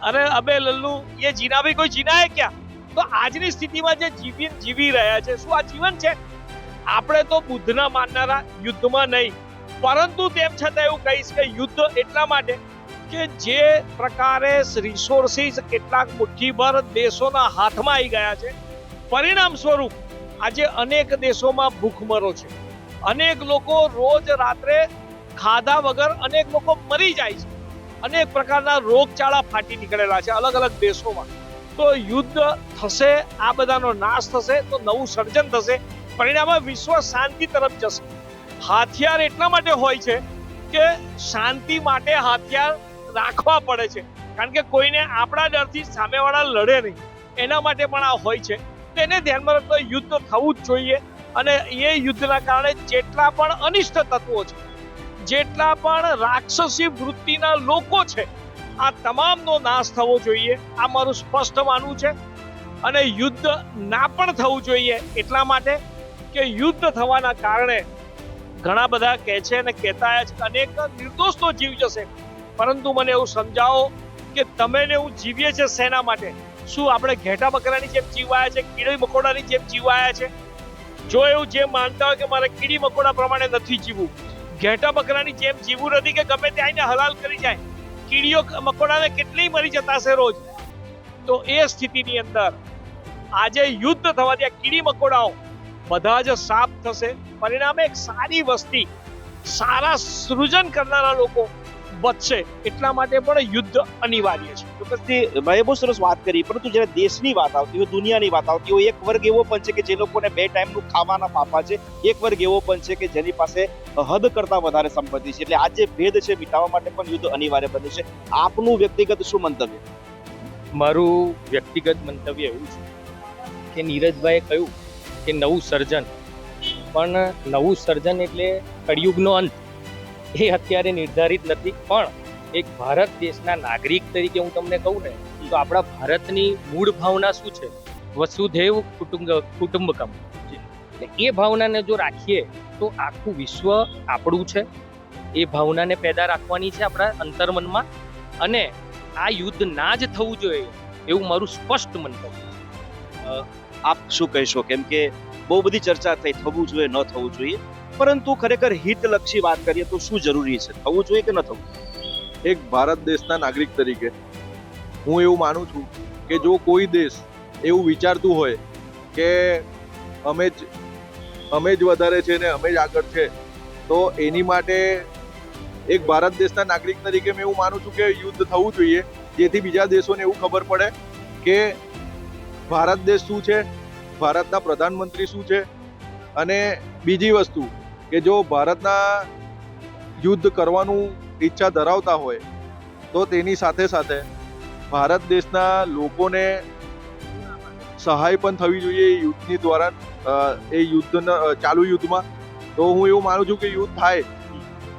અરે અબે લલ્લુ ये जीना भी कोई जीना है क्या? તો આજની સ્થિતિમાં જે જીવી રહ્યા છે, શું આ જીવન છે? આપણે તો બુદ્ધના માનનારા યુદ્ધમાં નહીં, પરંતુ તેમ છતાં એવું કહીશ કે યુદ્ધ એટલા માટે કે જે પ્રકારે રિસોર્સિસ કેટલાક મુઠ્ઠીભર દેશોના હાથમાં આવી ગયા છે, પરિણામ સ્વરૂપ આજે અનેક દેશોમાં ભૂખમરો છે. અનેક લોકો રોજ રાત્રે ખાધા વગર અનેક લોકો મરી જાય છે. અનેક પ્રકારના રોગચાળા ફાટી નીકળેલા છે અલગ અલગ દેશોમાં. તો યુદ્ધ થશે, આ બધાનો નાશ થશે, તો નવું સર્જન થશે, પરિણામે વિશ્વ શાંતિ તરફ જશે. હથિયાર એટલા માટે હોય છે કે શાંતિ માટે હથિયાર રાખવા પડે છે, કારણ કે કોઈને આપણા ડરથી સામેવાળા લડે નહીં, એના માટે પણ આ હોય છે. તેને ધ્યાનમાં રાખતો યુદ્ધ થવું જ જોઈએ. અને એ યુદ્ધના કારણે જેટલા પણ અનિષ્ટ તત્વો છે, જેટલા પણ રાક્ષસી વૃત્તિના લોકો છે, આ તમામનો નાશ થવો જોઈએ. આ મારું સ્પષ્ટ માનવું છે. અને યુદ્ધ ના પણ થવું જોઈએ એટલા માટે કે યુદ્ધ થવાના કારણે ઘણા બધા કહે છે અને કહેતા આવ્યા છે કે અનેક નિર્દોષનો જીવ જશે. પરંતુ મને એવું સમજાવો કે તમે ને હું જીવીએ છે શેના માટે? શું આપણે ઘેટા બકરાની જેમ જીવાયા છે, કીડી મકોડાની જેમ જીવાયા છે? જો એવું જે માનતા હોય કે મારે કીડી મકોડા પ્રમાણે નથી જીવવું, ઘેટા બકરાની જેમ જીવવું નથી કે ગમે તે આઈને હલાલ કરી જાય, કીડીઓ મકોડાને કેટલી મરી જતા હશે રોજ. તો એ સ્થિતિની અંદર આજે યુદ્ધ થવાથી આ કીડી મકોડાઓ બધા જ સાફ થશે. પરિણામે એક સારી વસ્તી, સારા સૃજન કરનારા લોકો બચશે. એટલા માટે પણ યુદ્ધ અનિવાર્ય છે. ચોક્કસથી ભાઈએ બહુ સરસ વાત કરી, પરંતુ જ્યારે દેશની વાત આવતી હોય, દુનિયાની વાત આવતી હોય, એક વર્ગ એવો પણ છે કે જે લોકોને 2 ટાઈમનું ખાવાના ફાફા છે, એક વર્ગ એવો પણ છે કે જેની પાસે હદ કરતા વધારે સંપત્તિ છે. એટલે આ જે ભેદ છે મિટાવવા માટે પણ યુદ્ધ અનિવાર્ય બને છે. આપનું વ્યક્તિગત શું મંતવ્ય? મારું વ્યક્તિગત મંતવ્ય એવું છે કે નીરજભાઈએ કહ્યું કે નવું સર્જન, પણ નવું સર્જન એટલે કળિયુગનો અંત એ અત્યારે નિર્ધારિત નથી. પણ એક ભારત દેશના નાગરિક તરીકે હું તમને કહું ને તો આપણા ભારતની મૂળ ભાવના શું છે? વસુધૈવ કુટુંબકમ. એ ભાવનાને જો રાખીએ તો આખું વિશ્વ આપણું છે. એ ભાવનાને પેદા રાખવાની છે આપણા અંતર્મનમાં. અને આ યુદ્ધ ના જ થવું જોઈએ એવું મારું સ્પષ્ટ મંતવ્ય છે. આપ શું કહેશો? કેમ કે બહુ બધી ચર્ચા થઈ, થવું જોઈએ ન થવું જોઈએ, પરંતુ ખરેખર હિતલક્ષી વાત કરીએ તો શું જરૂરી છે? થવું જોઈએ કે ન થવું? એક ભારત દેશના નાગરિક તરીકે હું એવું માનું છું કે જો કોઈ દેશ એવું વિચારતું હોય કે અમે જ વધારે છે ને અમે જ આગળ છે, તો એની માટે એક ભારત દેશના નાગરિક તરીકે મેં એવું માનું છું કે યુદ્ધ થવું જોઈએ, જેથી બીજા દેશોને એવું ખબર પડે કે ભારત દેશ શું છે, ભારતના પ્રધાનમંત્રી શું છે. અને બીજી વસ્તુ કે જો ભારતના યુદ્ધ કરવાનું ઈચ્છા ધરાવતા હોય તો તેની સાથે સાથે ભારત દેશના લોકોને સહાય પણ થવી જોઈએ યુદ્ધની દ્વારા, એ ચાલુ યુદ્ધમાં. તો હું એવું માનું છું કે યુદ્ધ થાય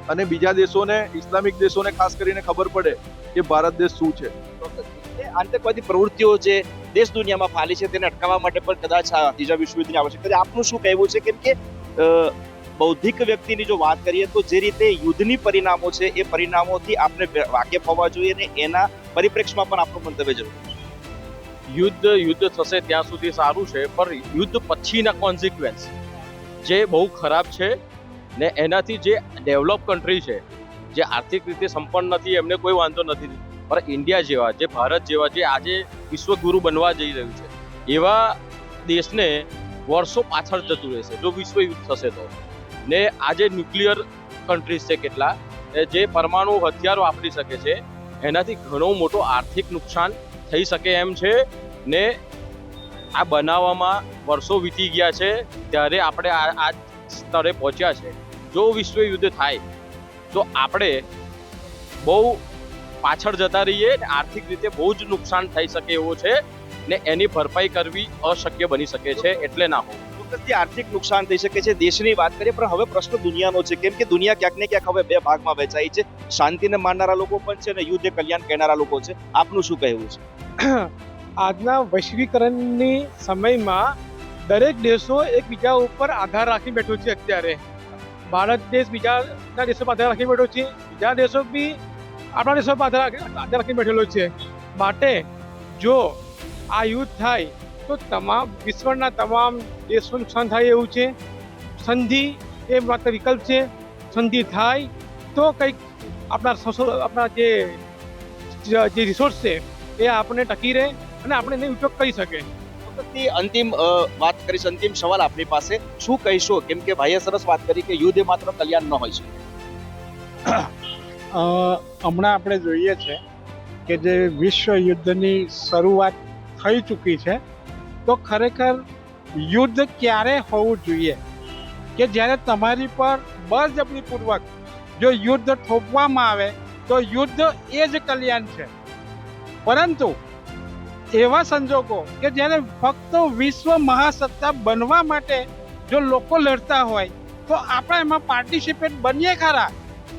અને બીજા દેશોને, ઇસ્લામિક દેશોને ખાસ કરીને ખબર પડે કે ભારત દેશ શું છે. આતંકવાદી પ્રવૃત્તિઓ જે દેશ દુનિયામાં ફાલી છે તેને અટકાવવા માટે પણ કદાચ આ ત્રીજા વિશ્વયુદ્ધની આવશ્યકતા છે. આપનું શું કહેવું છે? કેમ કે બૌદ્ધિક વ્યક્તિની જો વાત કરીએ તો જે રીતે યુદ્ધની પરિણામો છે એ પરિણામોથી આપણે વાકેફ હોવા જોઈએ અને એના પરિપ્રેક્ષમાં પણ આપણું મંતવ્ય જરૂરી છે. યુદ્ધ થશે ત્યાં સુધી સારું છે, પણ યુદ્ધ પછીના કોન્સિક્વન્સ જે બહુ ખરાબ છે ને એનાથી જે ડેવલપ કન્ટ્રી છે, જે આર્થિક રીતે સંપન્ન નથી, એમને કોઈ વાંધો નથી. પણ ઇન્ડિયા જેવા, જે ભારત જેવા, જે આજે વિશ્વગુરુ બનવા જઈ રહ્યું છે, એવા દેશને વર્ષો પાછળ જતું રહેશે જો વિશ્વ યુદ્ધ થશે તો. ને આજે ન્યુક્લિયર કન્ટ્રીઝ છે કેટલા, જે પરમાણુ હથિયારો વાપરી શકે છે, એનાથી ઘણો મોટો આર્થિક નુકસાન થઈ શકે એમ છે. ને આ બનાવવામાં વર્ષો વીતી ગયા છે, ત્યારે આપણે આ સ્તરે પહોંચ્યા છે. જો વિશ્વ યુદ્ધ થાય તો આપણે બહુ પાછળ જતા રહીએ ને આર્થિક રીતે બહુ જ નુકસાન થઈ શકે એવો છે ને એની ભરપાઈ કરવી અશક્ય બની શકે છે. એટલે ના હોવું. ચોક્કસથી આર્થિક નુકસાન થઈ શકે છે. દેશની વાત કરીએ પણ હવે પ્રશ્ન દુનિયાનો છે, કેમ કે દુનિયા ક્યાંક ને ક્યાંક હવે 2 ભાગમાં વહેંચાઈ છે. શાંતિને માનનારા લોકો પણ છે અને યુદ્ધ કલ્યાણ કહેનારા લોકો છે. આપનું શું કહેવું છે? આજના વૈશ્વિકરણની સમયમાં દરેક દેશો એકબીજા ઉપર આધાર રાખી બેઠો છે. અત્યારે ભારત દેશ બીજાના દેશો પાસે રાખી બેઠો છે, બીજા દેશો બી આપણા દેશો પાસે રાખી બેઠેલો છે. માટે જો આ યુદ્ધ થાય તો વિશ્વના તમામ દેશોનું નુકસાન થાય એવું છે. સંધિ એ માત્ર વિકલ્પ છે. સંધિ થાય તો કંઈક આપણા જે રિસોર્સ છે એ આપણે ટકી રહે અને આપણે એનો ઉપયોગ કરી શકે. અંતિમ વાત કરીશ, અંતિમ સવાલ આપની પાસે, શું કહીશો? કેમ કે ભાઈએ સરસ વાત કરી કે યુદ્ધ એ માત્ર કલ્યાણ ન હોય છે. હમણાં આપણે જોઈએ છે કે જે વિશ્વ યુદ્ધની શરૂઆત થઈ ચૂકી છે, તો ખરેખર યુદ્ધ ક્યારે હોવું જોઈએ કે જ્યારે તમારી પર બળજબરીપૂર્વક જો યુદ્ધ થોપવામાં આવે તો યુદ્ધ એ જ કલ્યાણ છે. પરંતુ એવા સંજોગો કે જ્યારે ફક્ત વિશ્વ મહાસત્તા બનવા માટે જો લોકો લડતા હોય તો આપણે એમાં પાર્ટિસિપેટ બનીએ ખરા,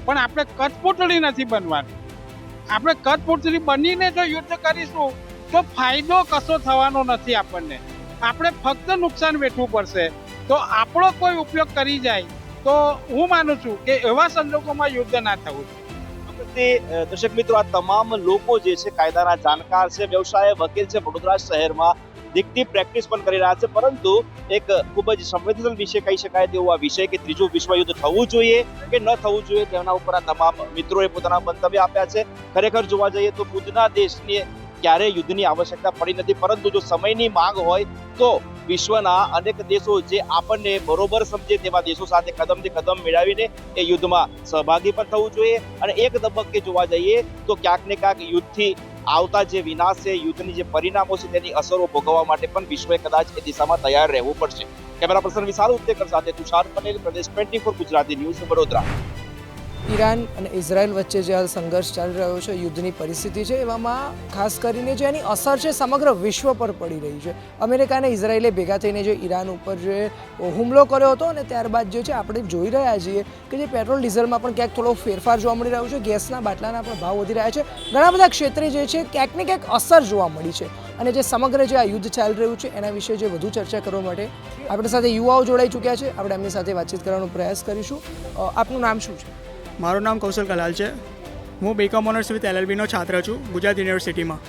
પણ આપણે કઠપૂતળી નથી બનવાની. આપણે કઠપૂતળી બનીને જો યુદ્ધ કરીશું તો ફાયદો કશો થવાનો નથી આપણને. આપણે ફક્ત નુકસાન વેઠવું પડશે. તો આપણો કોઈ ઉપયોગ કરી જાય તો હું માનું છું કે એવા સંજોગોમાં યુદ્ધ ના થવું જોઈએ. દર્શક મિત્રો, આ તમામ લોકો જે છે કાયદાના જાણકાર છે, વ્યવસાય વકીલ છે, વડોદરા શહેરમાં દીકતી પ્રેક્ટિસ પણ કરી રહ્યા છે. પરંતુ એક ખૂબ જ સંવેદનશીલ વિષય કહી શકાય તેવો આ વિષય કે ત્રીજું વિશ્વયુદ્ધ થવું જોઈએ કે ન થવું જોઈએ, તેના ઉપર આ તમામ મિત્રોએ પોતાના મંતવ્ય આપ્યા છે. ખરેખર જોવા જઈએ તો ખુદના દેશને ક્યારેય યુદ્ધની આવશ્યકતા પડી નથી, પરંતુ જો સમયની માંગ હોય તો વિશ્વના અનેક દેશો જે આપણને બરોબર સમજે તેવા દેશો સાથે કદમથી કદમ મેળવીને એ યુદ્ધમાં સહભાગી પણ થવું જોઈએ. અને એક તબક્કે જોવા જઈએ તો ક્યાંક ને ક્યાંક યુદ્ધથી આવતા જે વિનાશ છે, યુદ્ધની જે પરિણામો છે, તેની અસરો ભોગવવા માટે પણ વિશ્વએ કદાચ એ દિશામાં તૈયાર રહેવું પડશે. કેમેરા પર્સન વિશાલ ઉત્તેકર સાથે તુષાર પટેલ, પ્રદેશ 24 ગુજરાતી ન્યૂઝ, વડોદરા. ઈરાન અને ઇઝરાયલ વચ્ચે જે હાલ સંઘર્ષ ચાલી રહ્યો છે, યુદ્ધની પરિસ્થિતિ છે, એવામાં ખાસ કરીને જે એની અસર છે સમગ્ર વિશ્વ પર પડી રહી છે. અમેરિકા અને ઇઝરાયલે ભેગા થઈને જે ઈરાન ઉપર જે હુમલો કર્યો હતો અને ત્યારબાદ જે છે આપણે જોઈ રહ્યા છીએ કે જે પેટ્રોલ ડીઝલમાં પણ ક્યાંક થોડો ફેરફાર જોવા મળી રહ્યો છે, ગેસના બાટલાના પણ ભાવ વધી રહ્યા છે. ઘણા બધા ક્ષેત્રે જે છે ક્યાંક ને ક્યાંક અસર જોવા મળી છે. અને જે સમગ્ર જે આ યુદ્ધ ચાલી રહ્યું છે એના વિશે જે વધુ ચર્ચા કરવા માટે આપણી સાથે યુવાઓ જોડાઈ ચૂક્યા છે. આપણે એમની સાથે વાતચીત કરવાનો પ્રયાસ કરીશું. આપનું નામ શું છે? મારું નામ કૌશલ કલાલ છે. હું બીકોમ ઓનર્સ વિથ LLBનો છાત્ર છું ગુજરાત યુનિવર્સિટીમાં.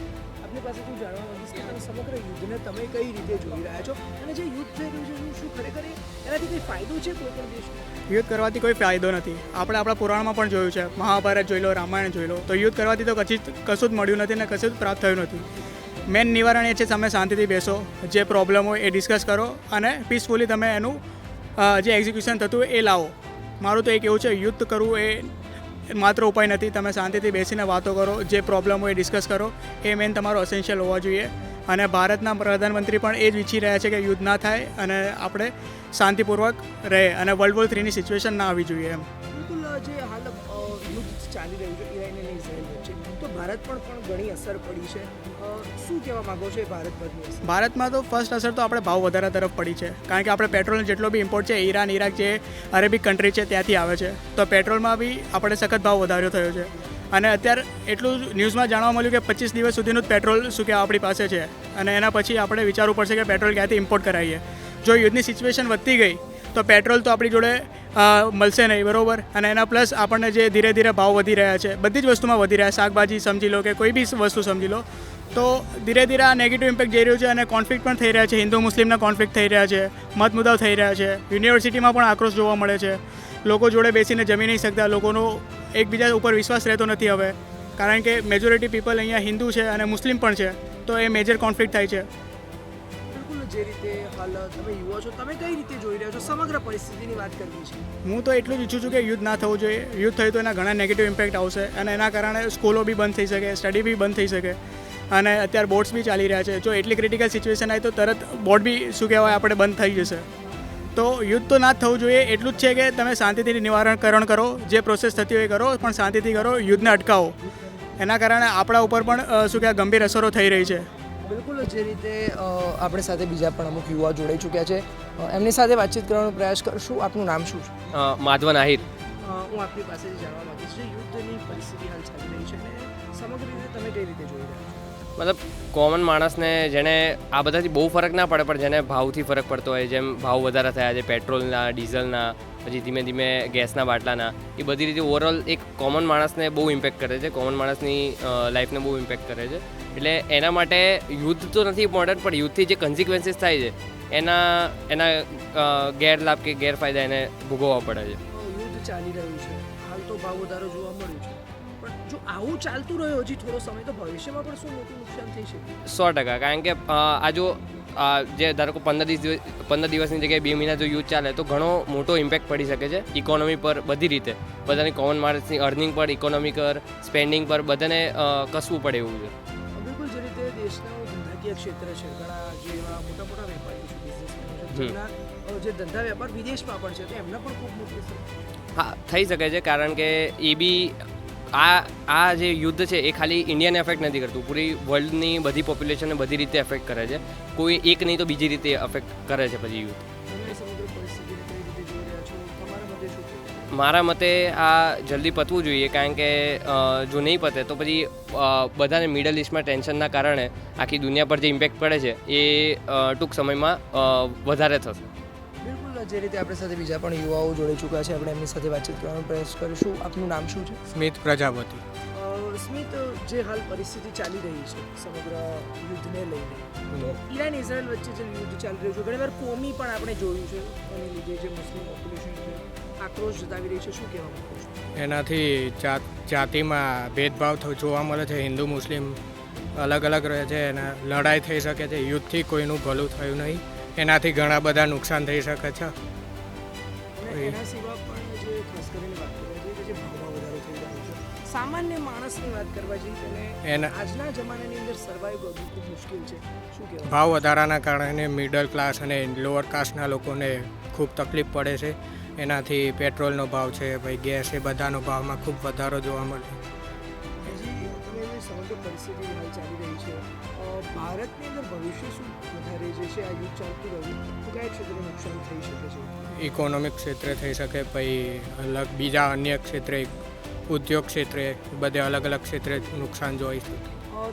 આપની પાસેથી જાણવા માંગીશ કે સમગ્ર યુદ્ધને તમે કઈ રીતે જોઈ રહ્યા છો અને જે યુદ્ધ થઈ રહ્યું છે શું ખરેખર એનાથી કંઈ ફાયદો છે કોઈ પણ દેશને? યુદ્ધ કરવાથી કોઈ ફાયદો નથી. આપણે આપણા પુરાણમાં પણ જોયું છે, મહાભારત જોઈ લો, રામાયણ જોઈ લો, તો યુદ્ધ કરવાથી તો કશું જ મળ્યું નથી અને કશું જ પ્રાપ્ત થયું નથી. મેન નિવારણ એ છે તમે શાંતિથી બેસો, જે પ્રોબ્લેમ હોય એ ડિસ્કસ કરો અને પીસફુલી તમે એનું જે એક્ઝિક્યુશન થતું એ લાવો. મારું તો એક એવું છે, યુદ્ધ કરવું એ માત્ર ઉપાય નથી. તમે શાંતિથી બેસીને વાતો કરો, જે પ્રોબ્લેમ હોય એ ડિસ્કસ કરો, એ મેન તમારો અસેન્શિયલ હોવા જોઈએ. અને ભારતના પ્રધાનમંત્રી પણ એ જ વિચારી રહ્યા છે કે યુદ્ધ ના થાય અને આપણે શાંતિપૂર્વક રહે અને વર્લ્ડ વોર 3ની સિચ્યુએશન ના આવવી જોઈએ. એમ બિલકુલ જે હાલ યુદ્ધ ચાલી રહ્યું છે ઈરાન અને ઇઝરાયલ વચ્ચે, તો ભારત પર પણ ઘણી અસર પડી છે. શું કહેવા માંગો છો ભારત પરની અસર? ભારતમાં તો ફર્સ્ટ અસર તો આપણે ભાવ વધારા તરફ પડી છે, કારણ કે આપણે પેટ્રોલનો જેટલો બી ઇમ્પોર્ટ છે ઈરાન, ઈરાક જે અરેબિક કન્ટ્રી છે ત્યાંથી આવે છે, તો પેટ્રોલમાં બી આપણે સખત ભાવ વધારો થયો છે. અને અત્યારે એટલું ન્યૂઝમાં જાણવા મળ્યું કે 25 દિવસ સુધીનું જ પેટ્રોલ શું કે આપણી પાસે છે અને એના પછી આપણે વિચારવું પડશે કે પેટ્રોલ ક્યાંથી ઇમ્પોર્ટ કરાવીએ. જો યુદ્ધની સિચ્યુએશન વધતી ગઈ તો પેટ્રોલ તો આપણી જોડે મળશે નહીં, બરાબર. અને એના પ્લસ આપણને જે ધીરે ધીરે ભાવ વધી રહ્યા છે, બધી જ વસ્તુમાં વધી રહ્યા છે, શાકભાજી સમજી લો કે કોઈ બી વસ્તુ સમજી લો, તો ધીરે ધીરે આ નેગેટિવ ઇમ્પેક્ટ જઈ રહ્યું છે. અને કોન્ફ્લિક્ટ પણ થઈ રહ્યા છે, હિન્દુ મુસ્લિમના કોન્ફ્લિક્ટ થઈ રહ્યા છે, મતમુદ્દાઓ થઈ રહ્યા છે, યુનિવર્સિટીમાં પણ આક્રોશ જોવા મળે છે, લોકો જોડે બેસીને જમી નહીં શકતા, લોકોનો એકબીજા ઉપર વિશ્વાસ રહેતો નથી હવે, કારણ કે મેજોરિટી પીપલ અહીંયા હિન્દુ છે અને મુસ્લિમ પણ છે, તો એ મેજર કોન્ફ્લિક્ટ થાય છે. બિલકુલ જે રીતે હાલ તમે યુવા છો, તમે કઈ રીતે જોઈ રહ્યા છો સમગ્ર પરિસ્થિતિની વાત કરવી છે? હું તો એટલું જ ઈચ્છું છું કે યુદ્ધ ના થવું જોઈએ. યુદ્ધ થયું તો એના ઘણા નેગેટિવ ઇમ્પેક્ટ આવશે અને એના કારણે સ્કૂલો બી બંધ થઈ શકે, સ્ટડી બી બંધ થઈ શકે અને અત્યારે બોર્ડ્સ બી ચાલી રહ્યા છે. જો એટલી ક્રિટિકલ સિચ્યુએશન આવી તો તરત બોર્ડ બી શું કહેવાય આપણે બંધ થઈ જશે. તો યુદ્ધ તો ના જ થવું જોઈએ. એટલું જ છે કે તમે શાંતિથી નિવારણકરણ કરો, જે પ્રોસેસ થતી હોય કરો, પણ શાંતિથી કરો, યુદ્ધને અટકાવો. એના કારણે આપણા ઉપર પણ શું કહેવાય ગંભીર અસરો થઈ રહી છે. બિલકુલ જે રીતે આપણી સાથે બીજા પણ અમુક યુવા જોડાઈ ચૂક્યા છે, એમની સાથે વાતચીત કરવાનો પ્રયાસ કરશું. આપનું નામ શું છે? માધવન આહિર. હું આપની પાસેથી જાણવા માંગીશ જે યુદ્ધની પરિસ્થિતિ હાલ ચાલી રહી છે અને સમગ્ર રીતે તમે કઈ રીતે જોઈ રહ્યા છો? મતલબ કોમન માણસને જેને આ બધાથી બહુ ફરક ના પડે, પણ જેને ભાવથી ફરક પડતો હોય, જેમ ભાવ વધારા થયા છે પેટ્રોલના, ડીઝલના, પછી ધીમે ધીમે ગેસના બાટલાના, એ બધી રીતે ઓવરઓલ એક કોમન માણસને બહુ ઇમ્પેક્ટ કરે છે, કોમન માણસની લાઈફને બહુ ઇમ્પેક્ટ કરે છે. એટલે એના માટે યુદ્ધ તો નથી ઇમ્પોર્ટન્ટ, પણ યુદ્ધથી જે કન્સિક્વન્સીસ થાય છે એના ગેરલાભ કે ગેરફાયદા એને ભોગવવા પડે છે. યુદ્ધ ચાલી રહ્યું છે, હાલ તો ભાવ વધારો જોવા મળ્યો છે, પણ જો આવું ચાલતું રહ્યું હજી થોડો સમય તો ભવિષ્યમાં પણ શું મોટું નુકસાન થઈ શકે? 100%, કારણ કે જે ધારો કે 15 દિવસની જગ્યાએ 2 મહિના જો યુદ્ધ ચાલે તો ઘણો મોટો ઇમ્પેક્ટ પડી શકે છે ઇકોનોમી પર, બધી રીતે બધાની કોમન માણસની અર્નિંગ પર, ઇકોનોમી પર, સ્પેન્ડિંગ પર, બધાને કસવું પડે એવું છે. બિલકુલ, જે રીતે દેશનું ધંધાકીય ક્ષેત્ર છે, ઘણા જે એવા મોટા મોટા વેપારીઓ છે, બિઝનેસમેનો છે, જેમના જે ધંધા વેપાર વિદેશમાં પણ છે, તો એમને પણ ખૂબ મોટી અસર. હા, થઈ શકે છે, કારણ કે એ બી આ જે યુદ્ધ છે એ ખાલી ઇન્ડિયાને એફેક્ટ નથી કરતું, પૂરી વર્લ્ડની બધી પોપ્યુલેશનને બધી રીતે એફેક્ટ કરે છે. કોઈ એક નહીં તો બીજી રીતે એફેક્ટ કરે છે પછી યુદ્ધ. મારા મતે આ જલ્દી પતવું જોઈએ, કારણ કે જો નહીં પતે તો પછી બધાને મિડલ ઇસ્ટમાં ટેન્શનના કારણે આખી દુનિયા પર જે ઇમ્પેક્ટ પડે છે એ ટૂંક સમયમાં વધારે થશે. બિલકુલ, જે રીતે આપણી સાથે બીજા પણ યુવાઓ જોડી ચૂક્યા છે, આપણે એમની સાથે વાતચીત કરવાનો પ્રયાસ કરીશું. આપનું નામ શું છે? સ્મિત પ્રજાપતિ. સ્મિત, જે હાલ પરિસ્થિતિ ચાલી રહી છે સમગ્ર યુદ્ધને લઈને, તો ઈરાન ઇઝરાયલ વચ્ચે જે યુદ્ધ ચાલી રહ્યું છે, ઘણીવાર કોમી પણ આપણે જોયું છે, એને લીધે જે મુસ્લિમ પોપ્યુલેશન છે આક્રોશ જતાવી રહી છે, શું કહેવા માંગો છો? એનાથી જાતિમાં ભેદભાવ જોવા મળે છે, હિન્દુ મુસ્લિમ અલગ અલગ રહે છે, અને લડાઈ થઈ શકે છે. યુદ્ધથી કોઈનું ભલું થયું નહીં, એનાથી ઘણા બધા નુકસાન થઈ શકે છે. એના સિવાય પણ જે ખાસ કરીને વાત કરવા જોઈએ જે ભાવમાં વધારો થઈ રહ્યો છે, સામાન્ય માણસની વાત કરવા જઈએ અને આજના જમાનાની અંદર સર્વાઈવ કરવું ખૂબ મુશ્કેલ છે, શું કહેવાય? ભાવ વધારાના કારણે મિડલ ક્લાસ અને લોઅર કાસ્ટના લોકોને ખૂબ તકલીફ પડે છે. એનાથી પેટ્રોલનો ભાવ છે, ભાઈ ગેસ, એ બધાનો ભાવમાં ખૂબ વધારો જોવા મળે. હજી તમે જે સમગ્ર પરિસ્થિતિ હાલ ચાલી રહી છે, ભારતની અંદર ભવિષ્ય શું વધારે જે છે આ યુદ્ધ ચાલતું રહ્યું તો કયા ક્ષેત્રે નુકસાન થઈ શકે છે? ઇકોનોમિક ક્ષેત્રે થઈ શકે, પછી અલગ બીજા અન્ય ક્ષેત્રે, ઉદ્યોગ ક્ષેત્રે, બધે અલગ અલગ ક્ષેત્રે નુકસાન જોઈ શકે.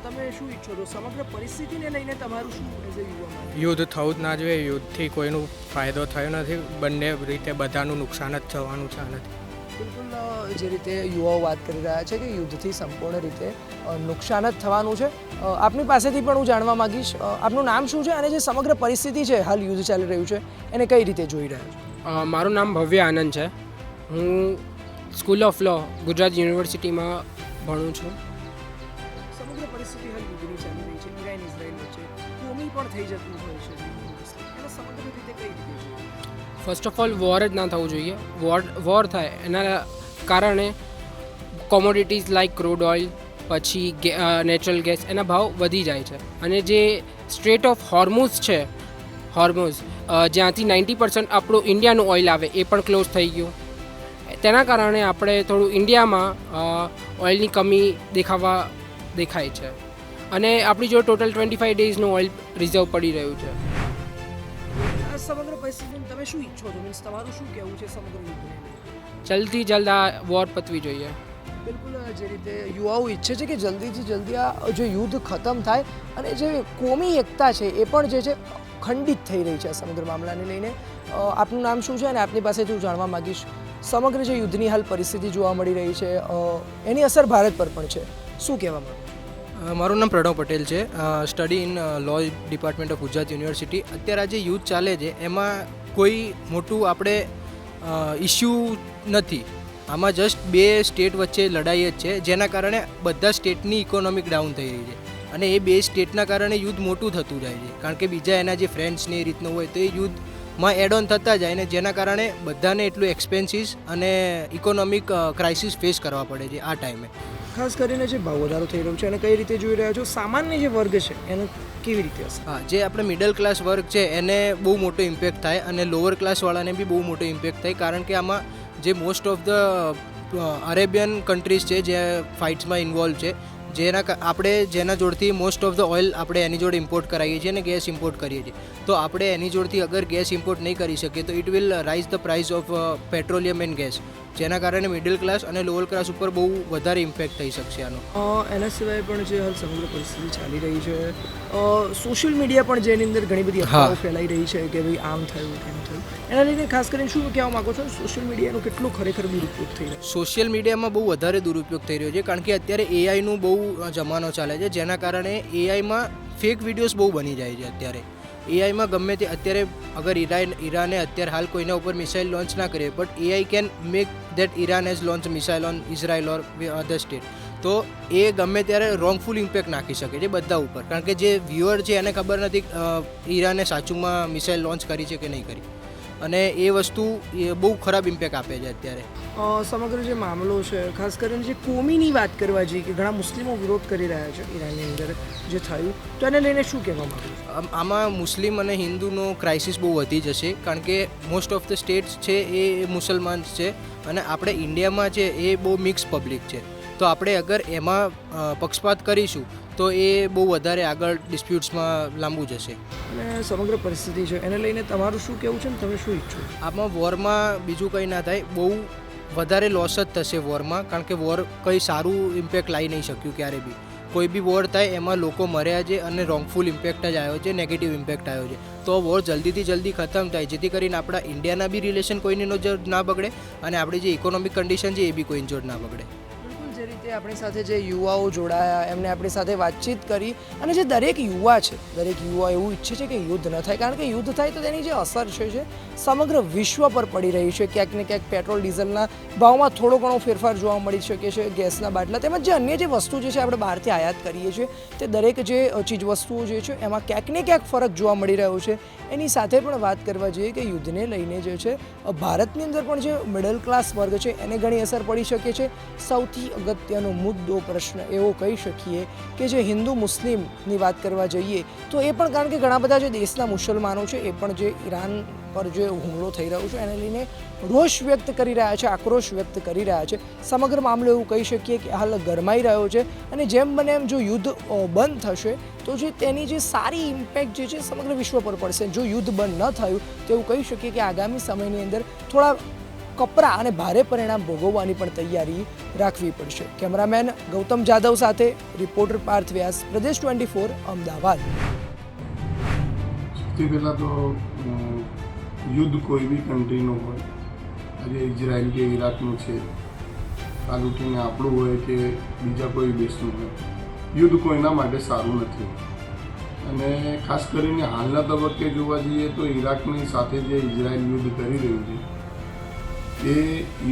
તમે શું ઈચ્છો છો સમગ્ર પરિસ્થિતિને લઈને? તમારું શું એઝ અ યુવા? યુદ્ધ થવું જ ના જોઈએ. યુદ્ધથી કોઈનું ફાયદો થયો નથી, બંને રીતે બધાનું નુકસાન જ થવાનું છે આનાથી. બિલકુલ, જે રીતે યુવાઓ વાત કરી રહ્યા છે કે યુદ્ધથી સંપૂર્ણ રીતે નુકસાન જ થવાનું છે. આપની પાસેથી પણ હું જાણવા માંગીશ, આપનું નામ શું છે અને જે સમગ્ર પરિસ્થિતિ છે હાલ યુદ્ધ ચાલી રહ્યું છે એને કઈ રીતે જોઈ રહ્યા છો? મારું નામ ભવ્ય આનંદ છે. હું સ્કૂલ ઓફ લો ગુજરાત યુનિવર્સિટીમાં ભણું છું. સમગ્ર પરિસ્થિતિ હાલ યુદ્ધની ચાલી રહી છે, ઈરાન ઇઝરાયલ વચ્ચે કોમી પણ થઈ જતું હોય છે, એને સમગ્ર રીતે કઈ રીતે જોઈએ? ફર્સ્ટ ઓફ ઓલ વોર જ ના થવું જોઈએ. વોર થાય એના કારણે કોમોડિટીઝ લાઇક ક્રૂડ ઓઇલ, પછી નેચરલ ગેસ, એના ભાવ વધી જાય છે. અને જે સ્ટ્રેટ ઓફ હોર્મુઝ છે, જ્યાંથી 90% આપણું ઇન્ડિયાનું ઓઇલ આવે એ પણ ક્લોઝ થઈ ગયું. તેના કારણે આપણે થોડું ઇન્ડિયામાં ઓઇલની કમી દેખાય છે, અને આપણી જો ટોટલ 25 ડેઝનું ઓઇલ રિઝર્વ પડી રહ્યું છે. આ સમગ્ર પરિસ્થિતિમાં તમે શું ઈચ્છો છો? મીન્સ તમારું શું કહેવું છે સમગ્ર યુદ્ધને? જલ્દીથી જલ્દ આ વોર પતવી જોઈએ. બિલકુલ, જે રીતે યુવાઓ ઈચ્છે છે કે જલ્દીથી જલ્દી આ જે યુદ્ધ ખતમ થાય અને જે કોમી એકતા છે એ પણ જે છે ખંડિત થઈ રહી છે આ સમગ્ર મામલાને લઈને. આપનું નામ શું છે અને આપની પાસેથી હું જાણવા માગીશ સમગ્ર જે યુદ્ધની હાલ પરિસ્થિતિ જોવા મળી રહી છે એની અસર ભારત પર પણ છે, શું કહેવા માંગો? મારું નામ પ્રણવ પટેલ છે, study in law department of Gujarat university. અત્યારે આ જે યુદ્ધ ચાલે છે એમાં કોઈ મોટું આપણે ઇસ્યુ નથી. આમાં જસ્ટ બે સ્ટેટ વચ્ચે લડાઈ જ છે, જેના કારણે બધા સ્ટેટની ઇકોનોમિક ડાઉન થઈ રહી છે, અને એ બે સ્ટેટના કારણે યુદ્ધ મોટું થતું જાય છે, કારણ કે બીજા એના જે ફ્રેન્ડ્સ ને એ રીતનું હોય તો એ યુદ્ધમાં એડ ઓન થતા જાય ને, જેના કારણે બધાને એટલું એક્સપેન્સીસ અને ઇકોનોમિક ક્રાઇસિસ ફેસ કરવા પડે છે આ ટાઈમે. ખાસ કરીને જે ભાવ વધારો થઈ રહ્યો છે અને કઈ રીતે જોઈ રહ્યા છો, સામાન્ય જે વર્ગ છે એને કેવી રીતે હશે? હા, જે આપણે મિડલ ક્લાસ વર્ગ છે એને બહુ મોટો ઇમ્પેક્ટ થાય, અને લોઅર ક્લાસવાળાને બી બહુ મોટો ઇમ્પેક્ટ થાય, કારણ કે આમાં જે most of the Arabian countries છે જે ફાઇટ્સમાં ઇન્વોલ્વ છે, જેના જોડથી મોસ્ટ ઓફ ધ ઓઇલ આપણે એની જોડે ઇમ્પોર્ટ કરાવીએ છીએ અને ગેસ ઇમ્પોર્ટ કરીએ છીએ. તો આપણે એની જોડથી અગર ગેસ ઇમ્પોર્ટ નહીં કરી શકીએ તો it will rise the price of petroleum and gas. જેના કારણે મિડલ ક્લાસ અને લોઅર ક્લાસ ઉપર બહુ વધારે ઇમ્પેક્ટ થઈ શકશે આનો. એના સિવાય પણ જે હાલ સમગ્ર પરિસ્થિતિ ચાલી રહી છે, સોશિયલ મીડિયા પણ જેની અંદર ઘણી બધી અફવાઓ ફેલાઈ રહી છે કે ભાઈ આમ થયું તેમ થયું, એના લઈને ખાસ કરીને શું કહેવા માગો છો? સોશિયલ મીડિયાનો કેટલો ખરેખર દુરુપયોગ થઈ રહ્યો? સોશિયલ મીડિયામાં બહુ વધારે દુરુપયોગ થઈ રહ્યો છે, કારણ કે અત્યારે એઆઈનું બહુ જમાનો ચાલે છે, જેના કારણે એઆઈમાં ફેક વિડીયોઝ બહુ બની જાય છે. અત્યારે એઆઈમાં ગમે તે, અત્યારે અગર ઈરાને અત્યારે હાલ કોઈના ઉપર મિસાઇલ લોન્ચ ના કરે, but AI can make that Iran has launch missile on Israel or other state, તો એ ગમે ત્યારે રોંગફુલ ઇમ્પેક્ટ નાખી શકે છે બધા ઉપર, કારણ કે જે વ્યુઅર છે એને ખબર નથી ઈરાને સાચુંમાં મિસાઇલ લોન્ચ કરી છે કે નહીં કરી, અને એ વસ્તુ બહુ ખરાબ ઇમ્પેક્ટ આપે છે અત્યારે. સમગ્ર જે મામલો છે, ખાસ કરીને જે કોમીની વાત કરવા જઈએ કે ઘણા મુસ્લિમો વિરોધ કરી રહ્યા છે ઈરાનની અંદર જે થયું, તો એને લઈને શું કહેવા માંગુ? આમાં મુસ્લિમ અને હિન્દુનો ક્રાઇસિસ બહુ વધી જશે, કારણ કે મોસ્ટ ઓફ ધ સ્ટેટ્સ છે એ મુસલમાન છે, અને આપણે ઇન્ડિયામાં છે એ બહુ મિક્સ પબ્લિક છે, તો આપણે અગર એમાં પક્ષપાત કરીશું તો એ બહુ વધારે આગળ ડિસ્પ્યુટ્સમાં લાંબુ જશે. અને સમગ્ર પરિસ્થિતિ છે એને લઈને તમારું શું કહેવું છે ને તમે શું ઈચ્છો? આમાં વોરમાં બીજું કંઈ ના થાય, બહુ વધારે લોસ જ થશે વોરમાં, કારણ કે વોર કંઈ સારું ઇમ્પેક્ટ લાવી નહીં શક્યું ક્યારે બી. કોઈ બી વોર થાય એમાં લોકો મર્યા છે અને રોંગફુલ ઇમ્પેક્ટ જ આવ્યો છે, નેગેટિવ ઇમ્પેક્ટ આવ્યો છે. તો વોર જલ્દીથી જલ્દી ખતમ થાય, જેથી કરીને આપણા ઇન્ડિયાના બી રિલેશન કોઈની જોડ ના બગડે, અને આપણી જે ઇકોનોમિક કન્ડિશન છે એ બી કોઈની જોડ ના બગડે. જે રીતે આપણી સાથે જે યુવાઓ જોડાયા, એમને આપણી સાથે વાતચીત કરી, અને જે દરેક યુવા છે, દરેક યુવા એવું ઈચ્છે છે કે યુદ્ધ ન થાય, કારણ કે યુદ્ધ થાય તો તેની જે અસર છે સમગ્ર વિશ્વ પર પડી રહી છે. ક્યાંક ને ક્યાંક પેટ્રોલ ડીઝલના ભાવમાં થોડો ઘણો ફેરફાર જોવા મળી શકે છે, ગેસના બાટલા તેમજ જે અન્ય જે વસ્તુ જે છે આપણે બહારથી આયાત કરીએ છીએ, તે દરેક જે ચીજ વસ્તુઓ જે છે એમાં ક્યાંક ને ક્યાંક ફરક જોવા મળી રહ્યો છે. એની સાથે પણ વાત કરવા જોઈએ કે યુદ્ધને લઈને જે છે ભારતની અંદર પણ જે મિડલ ક્લાસ વર્ગ છે એને ઘણી અસર પડી શકે છે. સૌથી અગત્યનો મુદ્દો, પ્રશ્ન એવો કહી શકીએ કે જે હિન્દુ મુસ્લિમની વાત કરવા જઈએ તો એ પણ, કારણ કે ઘણા બધા જે દેશના મુસલમાનો છે એ પણ જે ઈરાન પર જે હુમલો થઈ રહ્યો છે એને લઈને રોષ વ્યક્ત કરી રહ્યા છે, આક્રોશ વ્યક્ત કરી રહ્યા છે. સમગ્ર મામલો એવું કહી શકીએ કે હાલ ગરમાઈ રહ્યો છે, અને જેમ બને એમ જો યુદ્ધ બંધ થશે તો જે તેની જે સારી ઇમ્પેક્ટ જે છે સમગ્ર વિશ્વ પર પડશે. જો યુદ્ધ બંધ ન થયું તો એવું કહી શકીએ કે આગામી સમયની અંદર થોડા કપરા અને ભારે પરિણામ ભોગવવાની પણ તૈયારી રાખવી પડશે. કેમેરામેન ગૌતમ જાદવ સાથે રિપોર્ટર પાર્થ વ્યાસ, પ્રદેશ 24, અમદાવાદ. સૌથી પહેલાં તો યુદ્ધ કોઈ બી કન્ટ્રીનો હોય, આજે ઇઝરાયલ કે ઈરાકનું છે, કાલ ઉઠીને આપણું હોય કે બીજા કોઈ દેશનું હોય, યુદ્ધ કોઈના માટે સારું નથી. અને ખાસ કરીને હાલના તબક્કે જોવા જઈએ તો ઈરાકની સાથે જે ઇઝરાયલ યુદ્ધ કરી રહ્યું છે એ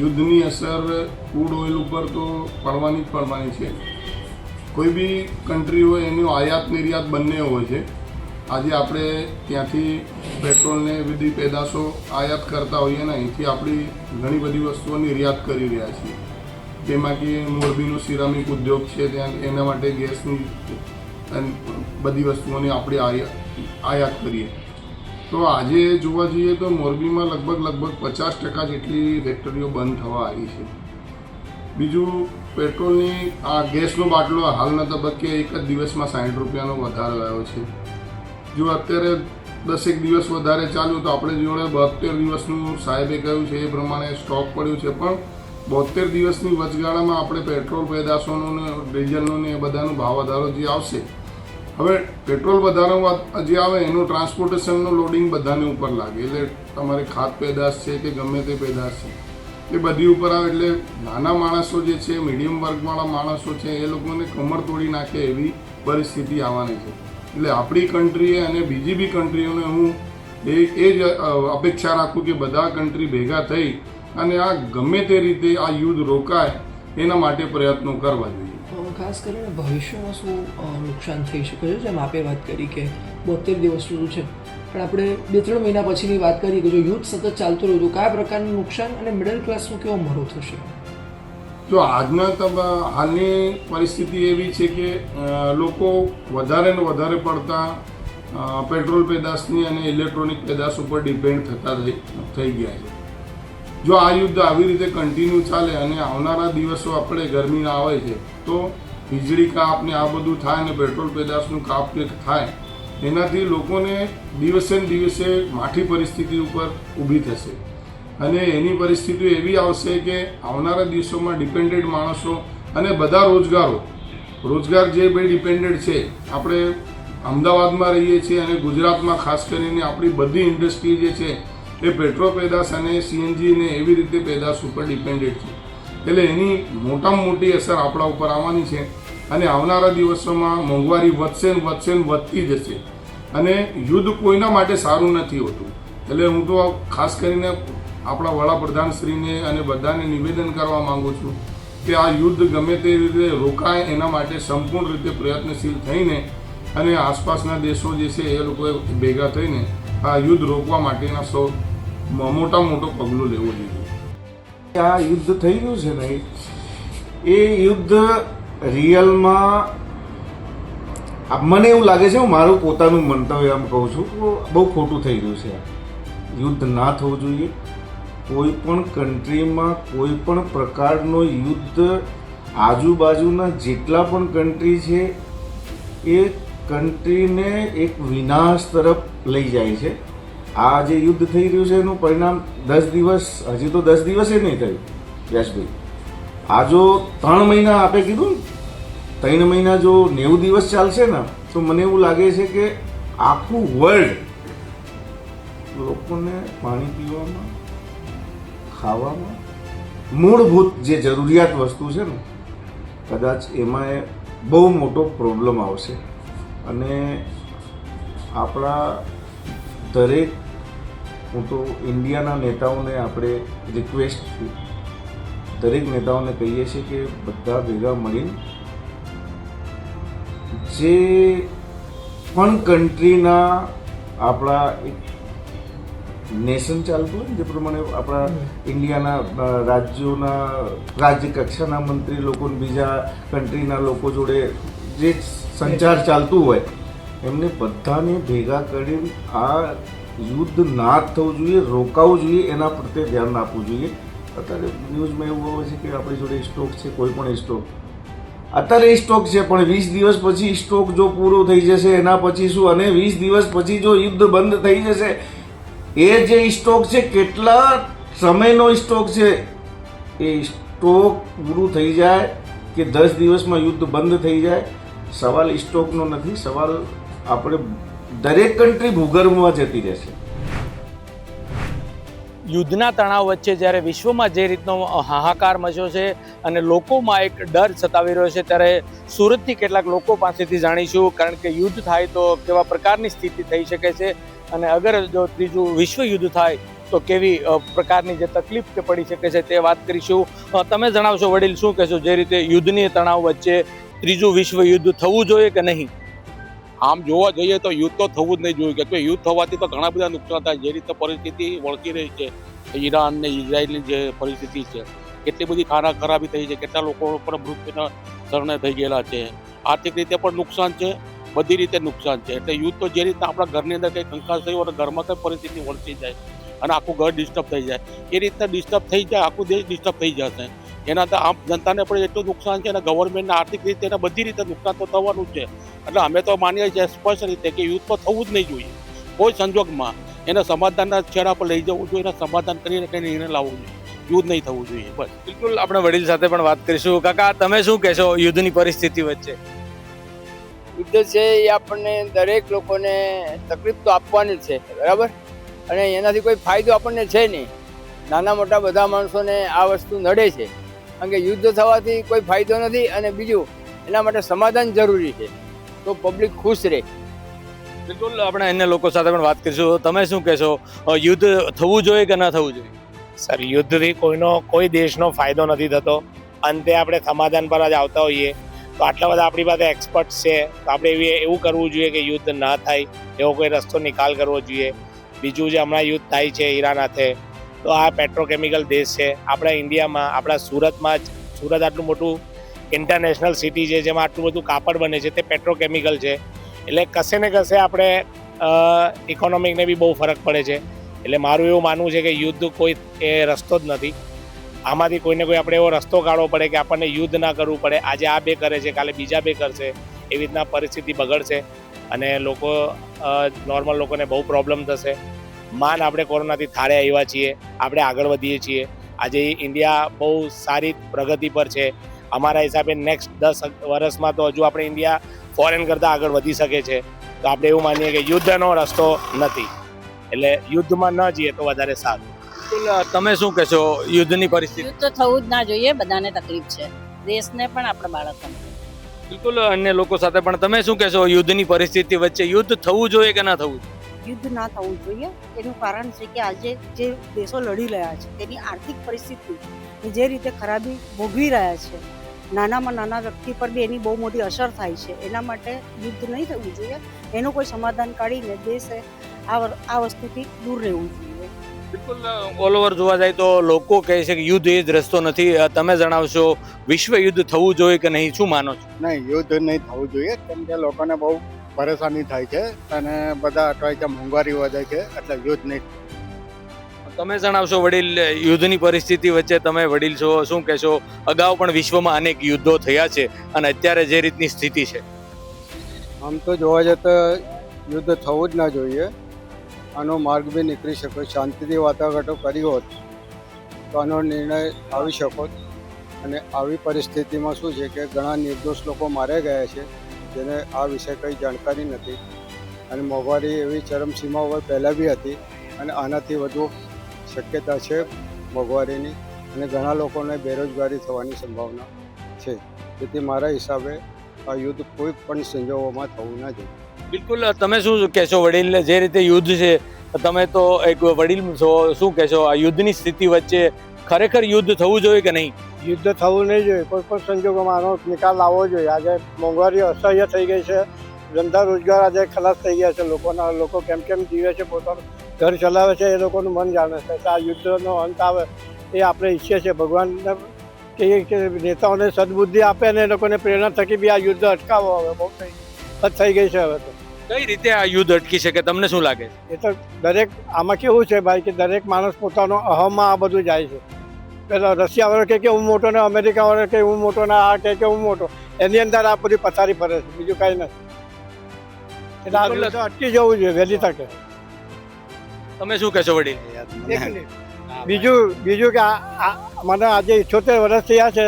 યુદ્ધની અસર ક્રૂડ ઓઇલ ઉપર તો પડવાની જ પડવાની છે. કોઈ બી કન્ટ્રી હોય એનું આયાત નિર્યાત બંને હોય છે. આજે આપણે ત્યાંથી પેટ્રોલને બધી પેદાશો આયાત કરતા હોઈએ ને અહીંથી આપણી ઘણી બધી વસ્તુઓ નિર્યાત કરી રહ્યા છીએ, જેમાં કે મોરબીનો સિરામિક ઉદ્યોગ છે, ત્યાં એના માટે ગેસની બધી વસ્તુઓની આપણે આયાત કરીએ. તો આજે જોવા જઈએ તો મોરબીમાં લગભગ 50% જેટલી ફેક્ટરીઓ બંધ થવા આવી છે. બીજું, પેટ્રોલની આ ગેસનો બાટલો હાલના તબક્કે એક જ દિવસમાં 60 રૂપિયાનો વધારો આવ્યો છે. જો અત્યારે 10 દિવસ વધારે ચાલ્યું તો આપણે જોડે 72 દિવસનું સાહેબે કહ્યું છે એ પ્રમાણે સ્ટોક પડ્યું છે, પણ 72 દિવસની વચગાળામાં આપણે પેટ્રોલ પેદાશોનો ને ડીઝલનો ને એ બધાનો ભાવ વધારો જે આવશે, હવે પેટ્રોલ વધારો જે આવે એનું ટ્રાન્સપોર્ટેશનનું લોડિંગ બધાને ઉપર લાગે, એટલે તમારે ખાદ્ય પેદાશ છે કે ગમે તે પેદાશ છે એ બધી ઉપર આવે, એટલે નાના માણસો જે છે, મીડિયમ વર્ગવાળા માણસો છે, એ લોકોને કમર તોડી નાખે એવી પરિસ્થિતિ આવવાની છે. એટલે આપણી કન્ટ્રીએ અને બીજી બી કન્ટ્રીઓને હું એ જ અપેક્ષા રાખું કે બધા કન્ટ્રી ભેગા થઈ અને આ ગમે તે રીતે આ યુદ્ધ રોકાય એના માટે પ્રયત્નો કરવા જોઈએ. ખાસ કરીને ભવિષ્યમાં શું નુકસાન થઈ શકે છે, જેમ આપે વાત કરી કે 72 દિવસનું છે, પણ આપણે 2-3 મહિના પછીની વાત કરીએ કે જો યુદ્ધ સતત ચાલતું રહ્યું તો કયા પ્રકારનું નુકસાન અને મિડલ ક્લાસનું કેવો મરો થશે? જો આજના હાલની પરિસ્થિતિ એવી છે કે લોકો વધારે ને વધારે પડતા પેટ્રોલ પેદાશની અને ઇલેક્ટ્રોનિક પેદાશ ઉપર ડિપેન્ડ થતા થઈ ગયા છે. જો આ યુદ્ધ આવી રીતે કન્ટિન્યુ ચાલે અને આવનારા દિવસો આપણે ગરમીના આવે છે તો વીજળી કાપ ને આ બધું થાય ને પેટ્રોલ પેદાશનું કાપ થાય, એનાથી લોકોને દિવસે ને દિવસે માઠી પરિસ્થિતિ ઉપર ઊભી થશે. અને એની પરિસ્થિતિ એવી આવશે કે આવનારા દિવસોમાં ડિપેન્ડેન્ટ માણસો અને બધા રોજગાર જે ભાઈ ડિપેન્ડેન્ટ છે, આપણે અમદાવાદમાં રહીએ છીએ અને ગુજરાતમાં ખાસ કરીને આપણી બધી ઇન્ડસ્ટ્રી જે છે એ પેટ્રો પેદાશ અને CNG ને એવી રીતે પેદાશ ઉપર ડિપેન્ડેન્ટ છે. એટલે એની મોટામાં મોટી અસર આપણા ઉપર આવવાની છે અને આવનારા દિવસોમાં મોંઘવારી વધશે ને વધતી જશે અને યુદ્ધ કોઈના માટે સારું નથી હોતું. એટલે હું તો ખાસ કરીને આપણા વડાપ્રધાનશ્રીને અને બધાને નિવેદન કરવા માંગુ છું કે આ યુદ્ધ ગમે તે રીતે રોકાય એના માટે સંપૂર્ણ રીતે પ્રયત્નશીલ થઈને અને આસપાસના દેશો જે છે એ લોકોએ ભેગા થઈને આ યુદ્ધ રોકવા માટેના મોટામાં મોટો પગલું લેવું જોઈએ. આ યુદ્ધ થઈ રહ્યું છે ને, એ યુદ્ધ રિયલમાં મને એવું લાગે છે, હું મારું પોતાનું મંતવ્ય એમ કહું છું, બહુ ખોટું થઈ રહ્યું છે. યુદ્ધ ના થવું જોઈએ. કોઈ પણ કન્ટ્રીમાં કોઈ પણ પ્રકારનો યુદ્ધ આજુબાજુના જેટલા પણ કન્ટ્રી છે એ કન્ટ્રીને એક વિનાશ તરફ લઈ જાય છે. આ જે યુદ્ધ થઈ રહ્યું છે એનું પરિણામ 10 દિવસ, હજી તો 10 દિવસે નહીં થયું યશભાઈ. આ જો 3 મહિના આપે કીધું ને, 3 મહિના જો 90 દિવસ ચાલશે ને, તો મને એવું લાગે છે કે આખું વર્લ્ડ લોકોને પાણી પીવામાં, ખાવામાં, મૂળભૂત જે જરૂરિયાત વસ્તુ છે ને, કદાચ એમાં એ બહુ મોટો પ્રોબ્લેમ આવશે. અને આપણા દરેક, હું તો ઇન્ડિયાના નેતાઓને આપણે રિક્વેસ્ટ છું, દરેક નેતાઓને કહીએ છીએ કે બધા ભેગા મળીને જે પણ કન્ટ્રીના આપણા એક નેશન ચાલતું હોય ને, જે પ્રમાણે આપણા ઇન્ડિયાના રાજ્ય કક્ષાના મંત્રી લોકો બીજા કન્ટ્રીના લોકો જોડે જે સંચાર ચાલતું હોય, એમને બધાને ભેગા કરીને આ યુદ્ધ ના થવું જોઈએ, રોકાવું જોઈએ, એના પ્રત્યે ધ્યાન આપવું જોઈએ. અત્યારે ન્યૂઝમાં એવું હોય છે કે આપણી જોડે સ્ટોક છે, કોઈ પણ સ્ટોક અત્યારે સ્ટોક છે, પણ 20 દિવસ પછી સ્ટોક જો પૂરો થઈ જશે એના પછી શું, અને 20 દિવસ પછી જો યુદ્ધ બંધ થઈ જશે, એ જે સ્ટોક છે કેટલા સમયનો સ્ટોક છે, એ સ્ટોક પૂરું થઈ જાય કે 10 દિવસમાં યુદ્ધ બંધ થઈ જાય, સવાલ સ્ટોકનો નથી, સવાલ આપણે દરેક કન્ટ્રી ભૂગર્ભમાં જતી રહેશે. યુદ્ધના તણાવ વચ્ચે જ્યારે વિશ્વમાં જે રીતનો હાહાકાર મચ્યો છે અને લોકોમાં એક ડર સતાવી રહ્યો છે, ત્યારે સુરતથી કેટલાક લોકો પાસેથી જાણીશું, કારણ કે યુદ્ધ થાય તો કેવા પ્રકારની સ્થિતિ થઈ શકે છે અને અગર જો ત્રીજું વિશ્વ યુદ્ધ થાય તો કેવી પ્રકારની જે તકલીફ પડી શકે છે તે વાત કરીશું. તમે જણાવશો વડીલ, શું કહેશો, જે રીતે યુદ્ધની તણાવ વચ્ચે ત્રીજું વિશ્વ યુદ્ધ થવું જોઈએ કે નહીં? આમ જોવા જઈએ તો યુદ્ધ તો થવું જ નહીં જોઈએ, કે યુદ્ધ થવાથી તો ઘણા બધા નુકસાન થાય. જે રીતે પરિસ્થિતિ વળગી રહી છે, ઈરાન ને ઇઝરાયલની જે પરિસ્થિતિ છે, કેટલી બધી ખરાબી થઈ છે, કેટલા લોકો પણ મૃત્યુના શરણે થઈ ગયેલા છે, આર્થિક રીતે પણ નુકસાન છે, બધી રીતે નુકસાન છે. એટલે યુદ્ધ તો જે રીતના આપણા ઘરની અંદર કંઈ કંકાસ થયું અને ઘરમાં કંઈ પરિસ્થિતિ વળતી જાય અને આખું ઘર ડિસ્ટર્બ થઈ જાય, એ રીતના ડિસ્ટર્બ થઈ જાય, આખું દેશ ડિસ્ટર્બ થઈ જશે. એનાથી આમ જનતાને પણ એટલું નુકસાન છે અને ગવર્મેન્ટને આર્થિક રીતે અને બધી રીતે નુકસાન તો થવાનું જ છે. એટલે અમે તો માનીએ છીએ સ્પષ્ટ રીતે કે યુદ્ધ તો થવું જ નહીં જોઈએ. કોઈ સંજોગમાં એને સમાધાનના છેડા પર લઈ જવું જોઈએ, એને સમાધાન કરીને કંઈ નિર્ણય લાવવો જોઈએ, યુદ્ધ નહીં થવું જોઈએ. બસ. બિલકુલ, આપણે વડીલ સાથે પણ વાત કરીશું. કાકા, તમે શું કહેશો યુદ્ધની પરિસ્થિતિ વચ્ચે? યુદ્ધ છે એ આપણને દરેક લોકોને તકલીફ તો આપવાની જ છે, બરાબર, અને એનાથી કોઈ ફાયદો આપણને છે નહીં. નાના મોટા બધા માણસોને આ વસ્તુ નડે છે, કારણ કે યુદ્ધ થવાથી કોઈ ફાયદો નથી, અને બીજું એના માટે સમાધાન જરૂરી છે, તો પબ્લિક ખુશ રહે. બિલકુલ, આપણે અન્ય લોકો સાથે પણ વાત કરીશું. તમે શું કહેશો, યુદ્ધ થવું જોઈએ કે ન થવું જોઈએ? સર, યુદ્ધથી કોઈ દેશનો ફાયદો નથી થતો. અંતે આપણે સમાધાન પર જ આવતા હોઈએ. તો આટલા બધા આપણી પાસે એક્સપર્ટ છે, તો આપણે એવું કરવું જોઈએ કે યુદ્ધ ના થાય, એવો કોઈ રસ્તો નિકાલ કરવો જોઈએ. બીજું જે હમણાં યુદ્ધ થાય છે ઈરાન સાથે, તો આ પેટ્રોકેમિકલ દેશ છે. આપણા ઇન્ડિયામાં, આપણા સુરતમાં જ, સુરત આટલું મોટું ઇન્ટરનેશનલ સિટી છે, જેમાં આટલું બધું કાપડ બને છે, તે પેટ્રોકેમિકલ છે. એટલે કશે ને કશે આપણે ઇકોનોમિકને બી બહુ ફરક પડે છે. એટલે મારું એવું માનવું છે કે યુદ્ધ કોઈ એ રસ્તો જ નથી. આમાંથી કોઈને કોઈ આપણે એવો રસ્તો કાઢવો પડે કે આપણને યુદ્ધ ના કરવું પડે. આજે આ બે કરે છે, કાલે બીજા બે કરશે, એવી રીતના પરિસ્થિતિ બગડશે અને નોર્મલ લોકોને બહુ પ્રોબ્લેમ થશે. માન આપણે કોરોનાથી થાળે આવ્યા છીએ, આપણે આગળ વધીએ છીએ. આજે ઇન્ડિયા બહુ સારી પ્રગતિ પર છે. અમારા હિસાબે નેક્સ્ટ 10 વર્ષમાં તો હજુ આપણે ઇન્ડિયા ફોરેન કરતાં આગળ વધી શકે છે. તો આપણે એવું માનીએ કે યુદ્ધનો રસ્તો નથી, એટલે યુદ્ધમાં ન જઈએ તો વધારે સારું. તમે શું કહેશો યુદ્ધની પરિસ્થિતિ? યુદ્ધ તો થવું જ ના જોઈએ, બધાને તકલીફ છે, દેશને પણ આપણા બાળકોને. બિલકુલ અન્ય લોકો સાથે પણ તમે શું કહેશો યુદ્ધની પરિસ્થિતિ વચ્ચે યુદ્ધ થવું જોઈએ કે ના થવું જોઈએ? યુદ્ધ ના થવું જોઈએ. એનું કારણ છે કે આજે જે દેશો લડી રહ્યા છે તેની આર્થિક પરિસ્થિતિ જે રીતે ખરાબી ભોગવી રહ્યા છે, નાનામાં નાના વ્યક્તિ પર બી એની બહુ મોટી અસર થાય છે. એના માટે યુદ્ધ નહીં થવું જોઈએ. એનું કોઈ સમાધાન કાઢીને દેશે આ વસ્તુથી દૂર રહેવું જોઈએ. બિલકુલ ઓલ ઓવર જોવા જાય તો લોકો કહે છે કે યુદ્ધ એ જ રસ્તો નથી. તમે જણાવશો વિશ્વ યુદ્ધ થવું જોઈએ કે નહીં, શું માનો છો? નહીં, યુદ્ધ નહીં થવું જોઈએ, કેમ કે લોકોને બહુ પરેશાની થાય છે અને બધા અટવાય છે, મોંઘવારી વધે છે, એટલે યુદ્ધ નહીં. તમે જણાવશો વડીલ, યુદ્ધની પરિસ્થિતિ વચ્ચે તમે વડીલ છો, શું કહેશો? અગાઉ પણ વિશ્વમાં અનેક યુદ્ધો થયા છે અને અત્યારે જે રીતની સ્થિતિ છે, આમ તો જોવા જઈએ તો યુદ્ધ થવું જ ના જોઈએ. આનો માર્ગ બી નીકળી શકો, શાંતિથી વાટાઘાટો કરી હોત તો આનો નિર્ણય આવી શકો. અને આવી પરિસ્થિતિમાં શું છે કે ઘણા નિર્દોષ લોકો માર્યા ગયા છે જેને આ વિશે કંઈ જાણકારી નથી. અને મોંઘવારી એવી ચરમસીમા ઉપર પહેલાં બી હતી અને આનાથી વધુ શક્યતા છે મોંઘવારીની, અને ઘણા લોકોને બેરોજગારી થવાની સંભાવના છે. તેથી મારા હિસાબે આ યુદ્ધ કોઈ પણ સંજોગોમાં થવું ના જોઈએ. બિલકુલ તમે શું કહેશો વડીલ, જે રીતે યુદ્ધ છે, તમે તો એક વડીલ છો, શું કહેશો આ યુદ્ધની સ્થિતિ વચ્ચે ખરેખર યુદ્ધ થવું જોઈએ કે નહીં? યુદ્ધ થવું નહીં જોઈએ. કોઈ પણ સંજોગોમાં આનો નિકાલ લાવવો જોઈએ. આજે મોંઘવારી અસહ્ય થઈ ગઈ છે, ધંધા રોજગાર આજે ખલાસ થઈ ગયા છે. લોકો કેમ જીવે છે, પોતાનું ઘર ચલાવે છે, એ લોકોનું મન જાણે છે. આ યુદ્ધનો અંત આવે એ આપણે ઈચ્છીએ છીએ. ભગવાનને કહીએ કે નેતાઓને સદબુદ્ધિ આપે અને એ લોકોને પ્રેરણા થકી બી આ યુદ્ધ અટકાવો. હવે બહુ થઈ ગઈ છે. હવે તો કઈ રીતે આ યુદ્ધ અટકી શકે, તમને શું લાગે? એ તો દરેક આમાં કેવું છે ભાઈ કે દરેક માણસ પોતાનો અહમમાં આ બધું જાય છે. પેલા રશિયા વાળો કે હું મોટો ને અમેરિકા વાળો કે હું મોટો ને આ કે હું મોટો, એની અંદર આ બધી પથારી ફરે છે, બીજું કાંઈ નથી. એટલે આ યુદ્ધ અટકી જવું જોઈએ વહેલી તકે. તમે શું કહેશો વડીલ? બીજું કે મને આજે 78 વર્ષ થયા છે.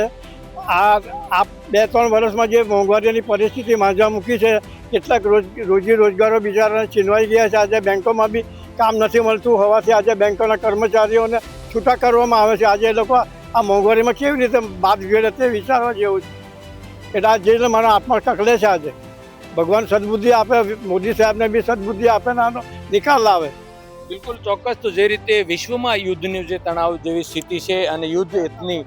આ 2-3 વર્ષમાં જે મોંઘવારીની પરિસ્થિતિ માંજવા મૂકી છે, કેટલાક રોજી રોજગારો બિચારાને છીનવાઈ ગયા છે. આજે બેંકોમાં બી કામ નથી મળતું હોવાથી આજે બેંકોના કર્મચારીઓને છૂટા કરવામાં આવે છે. આજે એ લોકો આ મોંઘવારીમાં કેવી રીતે બાદ ભેળે તે વિચારવા જેવું છે. એટલે આ જે મારા આત્મા કકડે છે. આજે ભગવાન સદબુદ્ધિ આપે, મોદી સાહેબને બી સદબુદ્ધિ આપે ને આનો નિકાલ લાવે. બિલકુલ ચોક્કસ. તો જે રીતે વિશ્વમાં યુદ્ધની જે તણાવ જેવી સ્થિતિ છે અને યુદ્ધ એટલી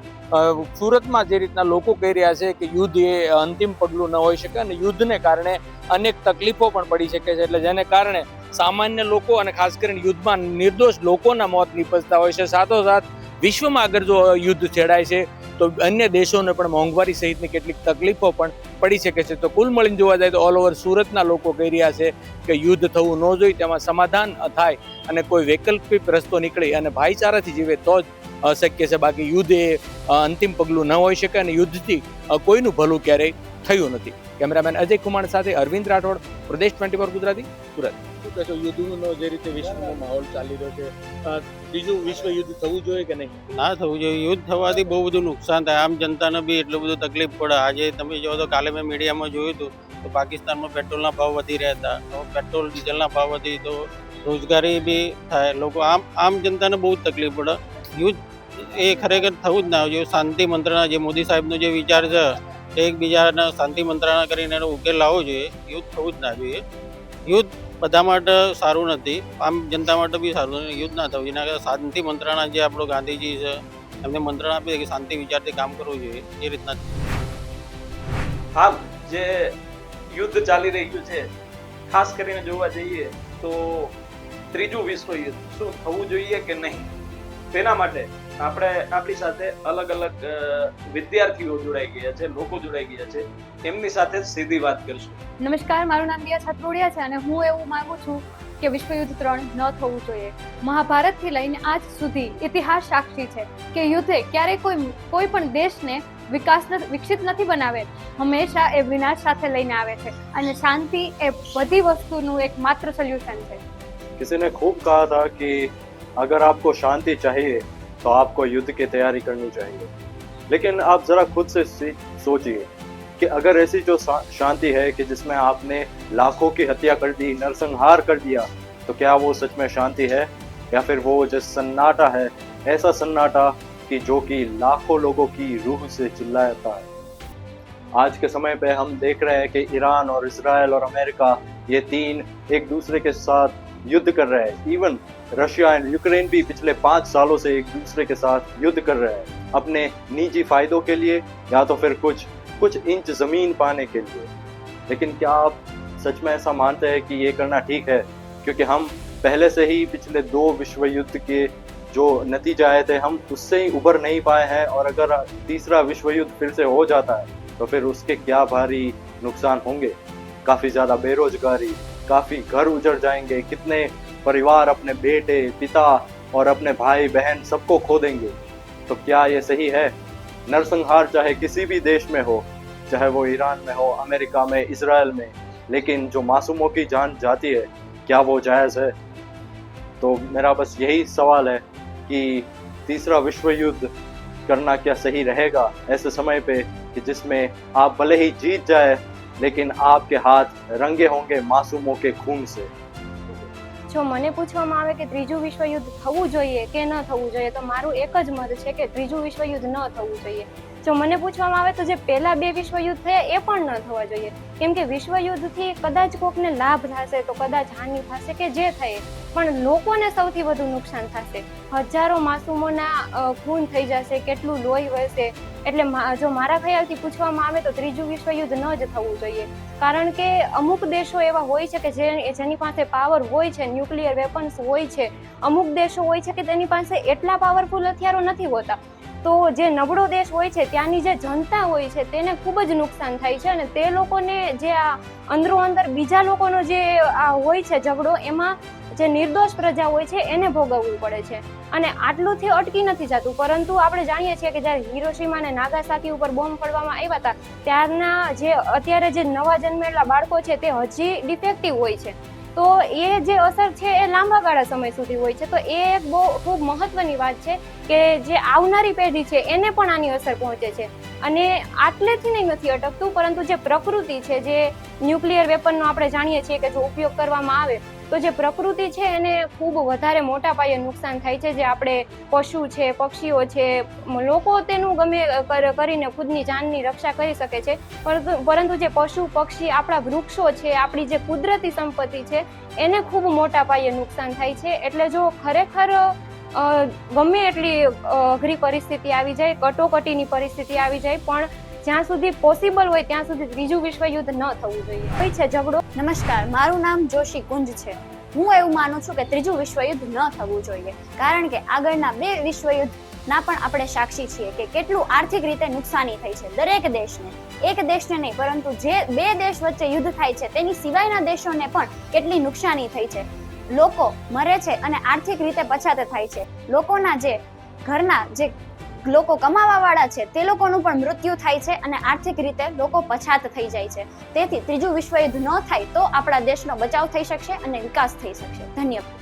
સુરતમાં જે રીતના લોકો કહી રહ્યા છે કે યુદ્ધ એ અંતિમ પગલું ન હોઈ શકે અને યુદ્ધને કારણે અનેક તકલીફો પણ પડી શકે છે, એટલે જેને કારણે સામાન્ય લોકો અને ખાસ કરીને યુદ્ધમાં નિર્દોષ લોકોના મોત નીપજતા હોય છે. સાથોસાથ વિશ્વમાં અગર જો યુદ્ધ છેડાય છે તો અન્ય દેશોને પણ મોંઘવારી સહિતની કેટલીક તકલીફો પણ પડી શકે છે. તો કુલ મળીને જોવા જાય તો ઓલ ઓવર સુરતના લોકો કહી રહ્યા છે કે યુદ્ધ થવું ન જોઈએ, તેમાં સમાધાન થાય અને કોઈ વૈકલ્પિક રસ્તો નીકળે અને ભાઈચારાથી જીવે તો જ શક્ય છે. બાકી યુદ્ધ એ અંતિમ પગલું ન હોઈ શકે અને યુદ્ધથી કોઈનું ભલું ક્યારેય થયું નથી. કેમેરામેન અજય કુમાર સાથે અરવિંદ રાઠોડ, પ્રદેશ 24 ગુજરાતી, સુરત. શું કહેશો યુદ્ધનો જે રીતે વિશ્વનો માહોલ ચાલી રહ્યો છે, બીજું વિશ્વ યુદ્ધ થવું જોઈએ કે નહીં? ના થવું જોઈએ. યુદ્ધ થવાથી બહુ બધું નુકસાન થાય, આમ જનતાને બી એટલું બધું તકલીફ પડે. આજે તમે જો તો કાલે મેં મીડિયામાં જોયું હતું તો પાકિસ્તાનમાં પેટ્રોલના ભાવ વધી રહ્યા હતા. તો પેટ્રોલ ડીઝલના ભાવ વધી તો રોજગારી બી થાય. લોકો આમ જનતાને બહુ જ તકલીફ પડે. યુદ્ધ એ ખરેખર થવું જ ના જોઈએ. શાંતિ મંત્રણા જે મોદી સાહેબનો જે વિચાર છે એકબીજાના શાંતિ મંત્રણા કરીને એનો ઉકેલ લાવવો જોઈએ. યુદ્ધ થવું જ ના જોઈએ. યુદ્ધ બધા માટે સારું નથી, આમ જનતા માટે બી સારું નથી. યુદ્ધ ના થવું એના કરતાં શાંતિ મંત્રણા જે આપણો ગાંધીજી છે એમને મંત્રણા આપી કે શાંતિ વિચારથી કામ કરવું જોઈએ, એ રીતના. હાલ જે યુદ્ધ ચાલી રહ્યું છે, ખાસ કરીને જોવા જઈએ તો ત્રીજું વિશ્વ યુદ્ધ શું થવું જોઈએ કે નહીં, તેના માટે આપણે આપણી સાથે અલગ અલગ વિદ્યાર્થીઓ જોડાઈ ગયા છે, લોકો જોડાઈ ગયા છે, એમની સાથે સીધી વાત કરશું. નમસ્કાર, મારું નામ દિયા છાત્રોડિયા છે અને હું એવું માંગુ છું કે વિશ્વયુદ્ધ 3 ન થવું જોઈએ. મહાભારતથી લઈને આજ સુધી ઇતિહાસ સાક્ષી છે કે યુદ્ધે ક્યારેય કોઈ પણ દેશને વિકસિત નથી બનાવે, હંમેશા એ વિનાશ સાથે લઈને આવે છે અને શાંતિ એ બધી વસ્તુનું એક માત્ર સોલ્યુશન છે. किसी ने खूब कहा था कि अगर आपको शांति चाहिए तो आपको युद्ध की तैयारी करनी चाहिए, लेकिन आप ज़रा खुद से सोचिए कि अगर ऐसी जो शांति है कि जिसमें आपने लाखों की हत्या कर दी, नरसंहार कर दिया, तो क्या वो सच में शांति है, या फिर वो जो सन्नाटा है, ऐसा सन्नाटा कि जो कि लाखों लोगों की रूह से चिल्लाता है। आज के समय पे हम देख रहे हैं कि ईरान और इजराइल और अमेरिका, ये तीन एक दूसरे के साथ युद्ध कर रहे हैं। इवन रशिया एंड यूक्रेन भी पिछले 5 सालों से एक दूसरे के साथ युद्ध कर रहे हैं, अपने निजी फायदों के लिए या तो फिर कुछ इंच जमीन पाने के लिए। लेकिन क्या आप सच में ऐसा मानते हैं कि ये करना ठीक है? क्योंकि हम पहले से ही पिछले 2 विश्व युद्ध के जो नतीजे आए थे, हम उससे ही उबर नहीं पाए हैं, और अगर तीसरा विश्व युद्ध फिर से हो जाता है तो फिर उसके क्या भारी नुकसान होंगे। काफ़ी ज़्यादा बेरोजगारी, काफ़ी घर उजड़ जाएंगे, कितने परिवार अपने बेटे, पिता और अपने भाई बहन सबको खो देंगे। तो क्या ये सही है? नरसंहार चाहे किसी भी देश में हो, चाहे वो ईरान में हो, अमेरिका में, इजराइल में, लेकिन जो मासूमों की जान जाती है, क्या वो जायज़ है? तो मेरा बस यही सवाल है कि तीसरा विश्व युद्ध करना क्या सही रहेगा ऐसे समय पे कि जिसमें आप भले ही जीत जाए, लेकिन आपके हाथ रंगे होंगे मासूमों के खून से। જો મને પૂછવામાં આવે કે ત્રીજું વિશ્વયુદ્ધ થવું જોઈએ કે ન થવું જોઈએ, તો મારું એક જ મત છે કે ત્રીજું વિશ્વયુદ્ધ ન થવું જોઈએ. જો મને પૂછવામાં આવે તો જે પહેલા 2 વિશ્વયુદ્ધ થયા એ પણ ન થવા જોઈએ, કેમ કે વિશ્વયુદ્ધથી કદાચ કોકને લાભ થશે તો કદાચ હાનિ થશે કે જે થાય, પણ લોકોને સૌથી વધુ નુકસાન થશે. હજારો માસૂમોના ખૂન થઈ જશે, કેટલું લોહી વહેશે. એટલે જો મારા ખ્યાલથી પૂછવામાં આવે તો ત્રીજું વિશ્વયુદ્ધ ન જ થવું જોઈએ, કારણ કે અમુક દેશો એવા હોય છે કે જેની પાસે પાવર હોય છે, ન્યુક્લિયર વેપન્સ હોય છે. અમુક દેશો હોય છે કે તેની પાસે એટલા પાવરફુલ હથિયારો નથી હોતા. તો જે નબળો દેશ હોય છે ત્યાંની જે જનતા હોય છે તેને ખૂબ જ નુકસાન થાય છે, અને તે લોકોને જે આ અંદરો અંદર બીજા લોકોનો જે આ હોય છે ઝઘડો, એમાં જે નિર્દોષ પ્રજા હોય છે એને ભોગવવું પડે છે. અને આટલુંથી અટકી નથી જતું, પરંતુ આપણે જાણીએ છીએ કે જ્યારે હિરોશીમા અને નાગાસાકી ઉપર બોમ્બ પડવામાં આવ્યા હતા, ત્યારના જે અત્યારે જે નવા જન્મેલા બાળકો છે તે હજી ડિફેક્ટિવ હોય છે. તો એ જે અસર છે એ લાંબા ગાળા સમય સુધી હોય છે. તો એ એક બહુ ખૂબ મહત્વની વાત છે કે જે આવનારી પેઢી છે એને પણ આની અસર પહોંચે છે. અને આટલેથી નહીં નથી અટકતું, પરંતુ જે પ્રકૃતિ છે, જે ન્યુક્લિયર વેપનનો આપણે જાણીએ છીએ કે જો ઉપયોગ કરવામાં આવે તો જે પ્રકૃતિ છે એને ખૂબ વધારે મોટા પાયે નુકસાન થાય છે. જે આપણે પશુ છે, પક્ષીઓ છે, લોકો તેનું ગમે કરીને ખુદની જાનની રક્ષા કરી શકે છે, પરંતુ જે પશુ પક્ષી, આપણા વૃક્ષો છે, આપણી જે કુદરતી સંપત્તિ છે એને ખૂબ મોટા પાયે નુકસાન થાય છે. એટલે જો ખરેખર ગમે એટલી અઘરી પરિસ્થિતિ આવી જાય, કટોકટીની પરિસ્થિતિ આવી જાય, પણ જ્યાં સુધી પોસિબલ હોય ત્યાં સુધી ત્રીજું વિશ્વયુદ્ધ ન થવું જોઈએ. હોય છે ઝઘડો. નમસ્કાર, મારું નામ જોશી કુંજ છે. હું એવું માનું છું કે ત્રીજું વિશ્વયુદ્ધ ન થવું જોઈએ, કારણ કે આગળના 2 વિશ્વયુદ્ધના પણ આપણે સાક્ષી છીએ કે કેટલું આર્થિક રીતે નુકસાની થઈ છે દરેક દેશને. એક દેશને નહીં, પરંતુ જે 2 દેશ વચ્ચે યુદ્ધ થાય છે તેની સિવાયના દેશોને પણ કેટલી નુકસાની થઈ છે. લોકો મરે છે અને આર્થિક રીતે પછાત થાય છે. લોકોના જે ઘરના જે લોકો કમાવા વાળા છે તે લોકોનું પણ મૃત્યુ થાય છે અને આર્થિક રીતે લોકો પછાત થઈ જાય છે. તેથી ત્રીજું વિશ્વયુદ્ધ ન થાય તો આપણા દેશનો બચાવ થઈ શકશે અને વિકાસ થઈ શકશે. ધન્યવાદ.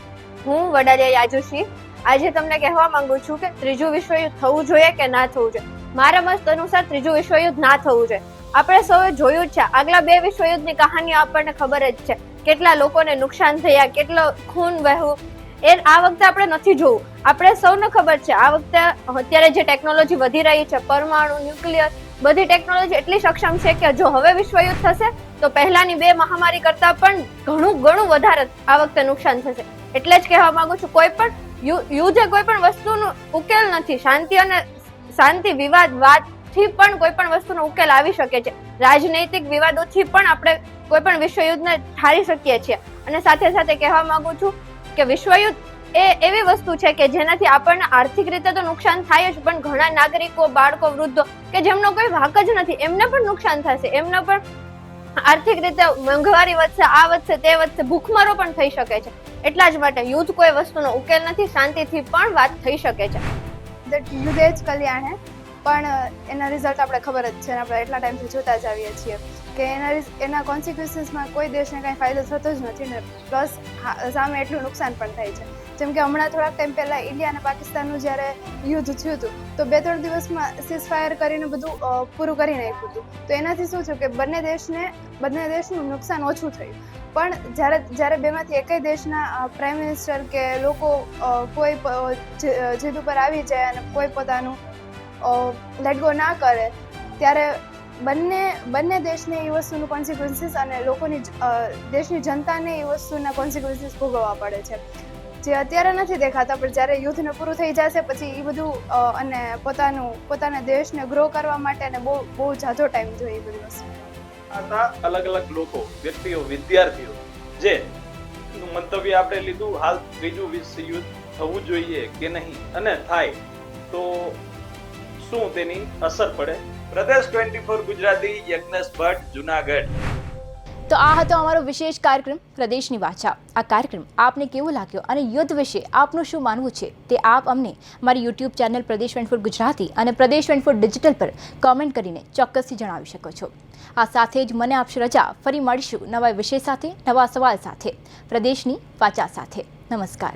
હું વડાલિયા યાજુશી આજે તમને કહેવા માંગુ છું કે ત્રીજું વિશ્વયુદ્ધ થવું જોઈએ કે ના થવું જોઈએ. મારા મત અનુસાર ત્રીજું વિશ્વયુદ્ધ ના થવું જોઈએ. આપણે સૌએ જોયું જ છે, આગલા 2 વિશ્વયુદ્ધની કહાનીઓ આપણને ખબર જ છે, કેટલા લોકોને નુકસાન થયા, કેટલો ખૂન વહેવું. એ આ વખતે આપણે નથી જોવું. આપણે સૌને ખબર છે આ વખતે અત્યારે જે ટેકનોલોજી વધી રહી છે, પરમાણુ, ન્યુક્લિયર, બધી ટેકનોલોજી એટલી સક્ષમ છે કે જો હવે વિશ્વયુદ્ધ થશે તો પહેલાની 2 મહામારી કરતા પણ ઘણું વધારે આ વખતે નુકસાન થશે. એટલે જ કહેવા માંગુ છું, કોઈ પણ યુદ્ધ કોઈ પણ વસ્તુનો ઉકેલ નથી. શાંતિ વિવાદથી પણ કોઈ પણ વસ્તુનો ઉકેલ આવી શકે છે. રાજનૈતિક વિવાદોથી પણ આપણે કોઈ પણ વિશ્વયુદ્ધને ઠારી શકીએ છીએ. અને સાથે સાથે કહેવા માંગુ છું કે વિશ્વયુદ્ધ એ એવી વસ્તુ છે કે જેનાથી આપણને આર્થિક રીતે તો નુકસાન થાય જ, પણ ઘણા નાગરિકો, બાળકો, વૃદ્ધો કે જેમનો કોઈ વાંક જ નથી એમને પણ નુકસાન થશે. એમને પણ આર્થિક રીતે મોંઘવારી વધશે, આ વધશે, તે વધશે, ભૂખમરો પણ થઈ શકે છે. એટલા જ માટે યુદ્ધ કોઈ વસ્તુનો ઉકેલ નથી. શાંતિથી પણ વાત થઈ શકે છે. युद्ध જ કલ્યાણ હે. પણ એના રિઝલ્ટ આપણે ખબર જ છે અને આપણે એટલા ટાઈમથી જોતા જ આવીએ છીએ કે એના કોન્સિક્વન્સીસમાં કોઈ દેશને કાંઈ ફાયદો થતો જ નથી ને પ્લસ સામે એટલું નુકસાન પણ થાય છે. જેમ કે હમણાં થોડાક ટાઈમ પહેલાં ઇન્ડિયા અને પાકિસ્તાનનું જ્યારે યુદ્ધ થયું હતું તો 2-3 દિવસમાં સીઝફાયર કરીને બધું પૂરું કરી નાખ્યું હતું. તો એનાથી શું થયું કે બંને દેશનું નુકસાન ઓછું થયું. પણ જ્યારે બેમાંથી એકેય દેશના પ્રાઇમ મિનિસ્ટર કે લોકો કોઈ જીદ ઉપર આવી જાય અને કોઈ પોતાનું લેટ ગો ના કરે ત્યારે બંને દેશને એ વસ્તુનું કોન્સિક્વન્સીસ અને દેશની જનતાને એ વસ્તુના કોન્સિક્વન્સીસ ભોગવવા પડે છે જે અત્યારે નથી દેખાતા પણ જ્યારે યુદ્ધને પૂરું થઈ જશે પછી એ બધું અને પોતાના દેશને ગ્રો કરવા માટે અને બહુ ઝાઝો ટાઈમ જોઈએ એ બધી વસ્તુ. અલગ અલગ લોકો, વ્યક્તિઓ, વિદ્યાર્થીઓ જે મંતવ્ય આપણે લીધું હાલ ત્રીજું વિશ્વ યુદ્ધ થવું જોઈએ કે નહીં અને થાય તો શું તેની અસર પડે. પ્રદેશ 24 ગુજરાતી, યજ્ઞેશ ભટ્ટ, જુનાગઢ. તો આ હતો અમારો વિશેષ કાર્યક્રમ પ્રદેશની વાચા. આ કાર્યક્રમ આપને કેવો લાગ્યો અને યુદ્ધ વિશે આપનું શું માનવું છે તે આપ અમને મારી યુટ્યુબ ચેનલ પ્રદેશ 24 ગુજરાતી અને પ્રદેશ 24 ડિજિટલ પર કોમેન્ટ કરીને ચોક્કસથી જણાવી શકો છો. આ સાથે જ મને આપશો રજા. ફરી મળીશું નવા વિષય સાથે, નવા સવાલ સાથે, પ્રદેશની વાચા સાથે. નમસ્કાર.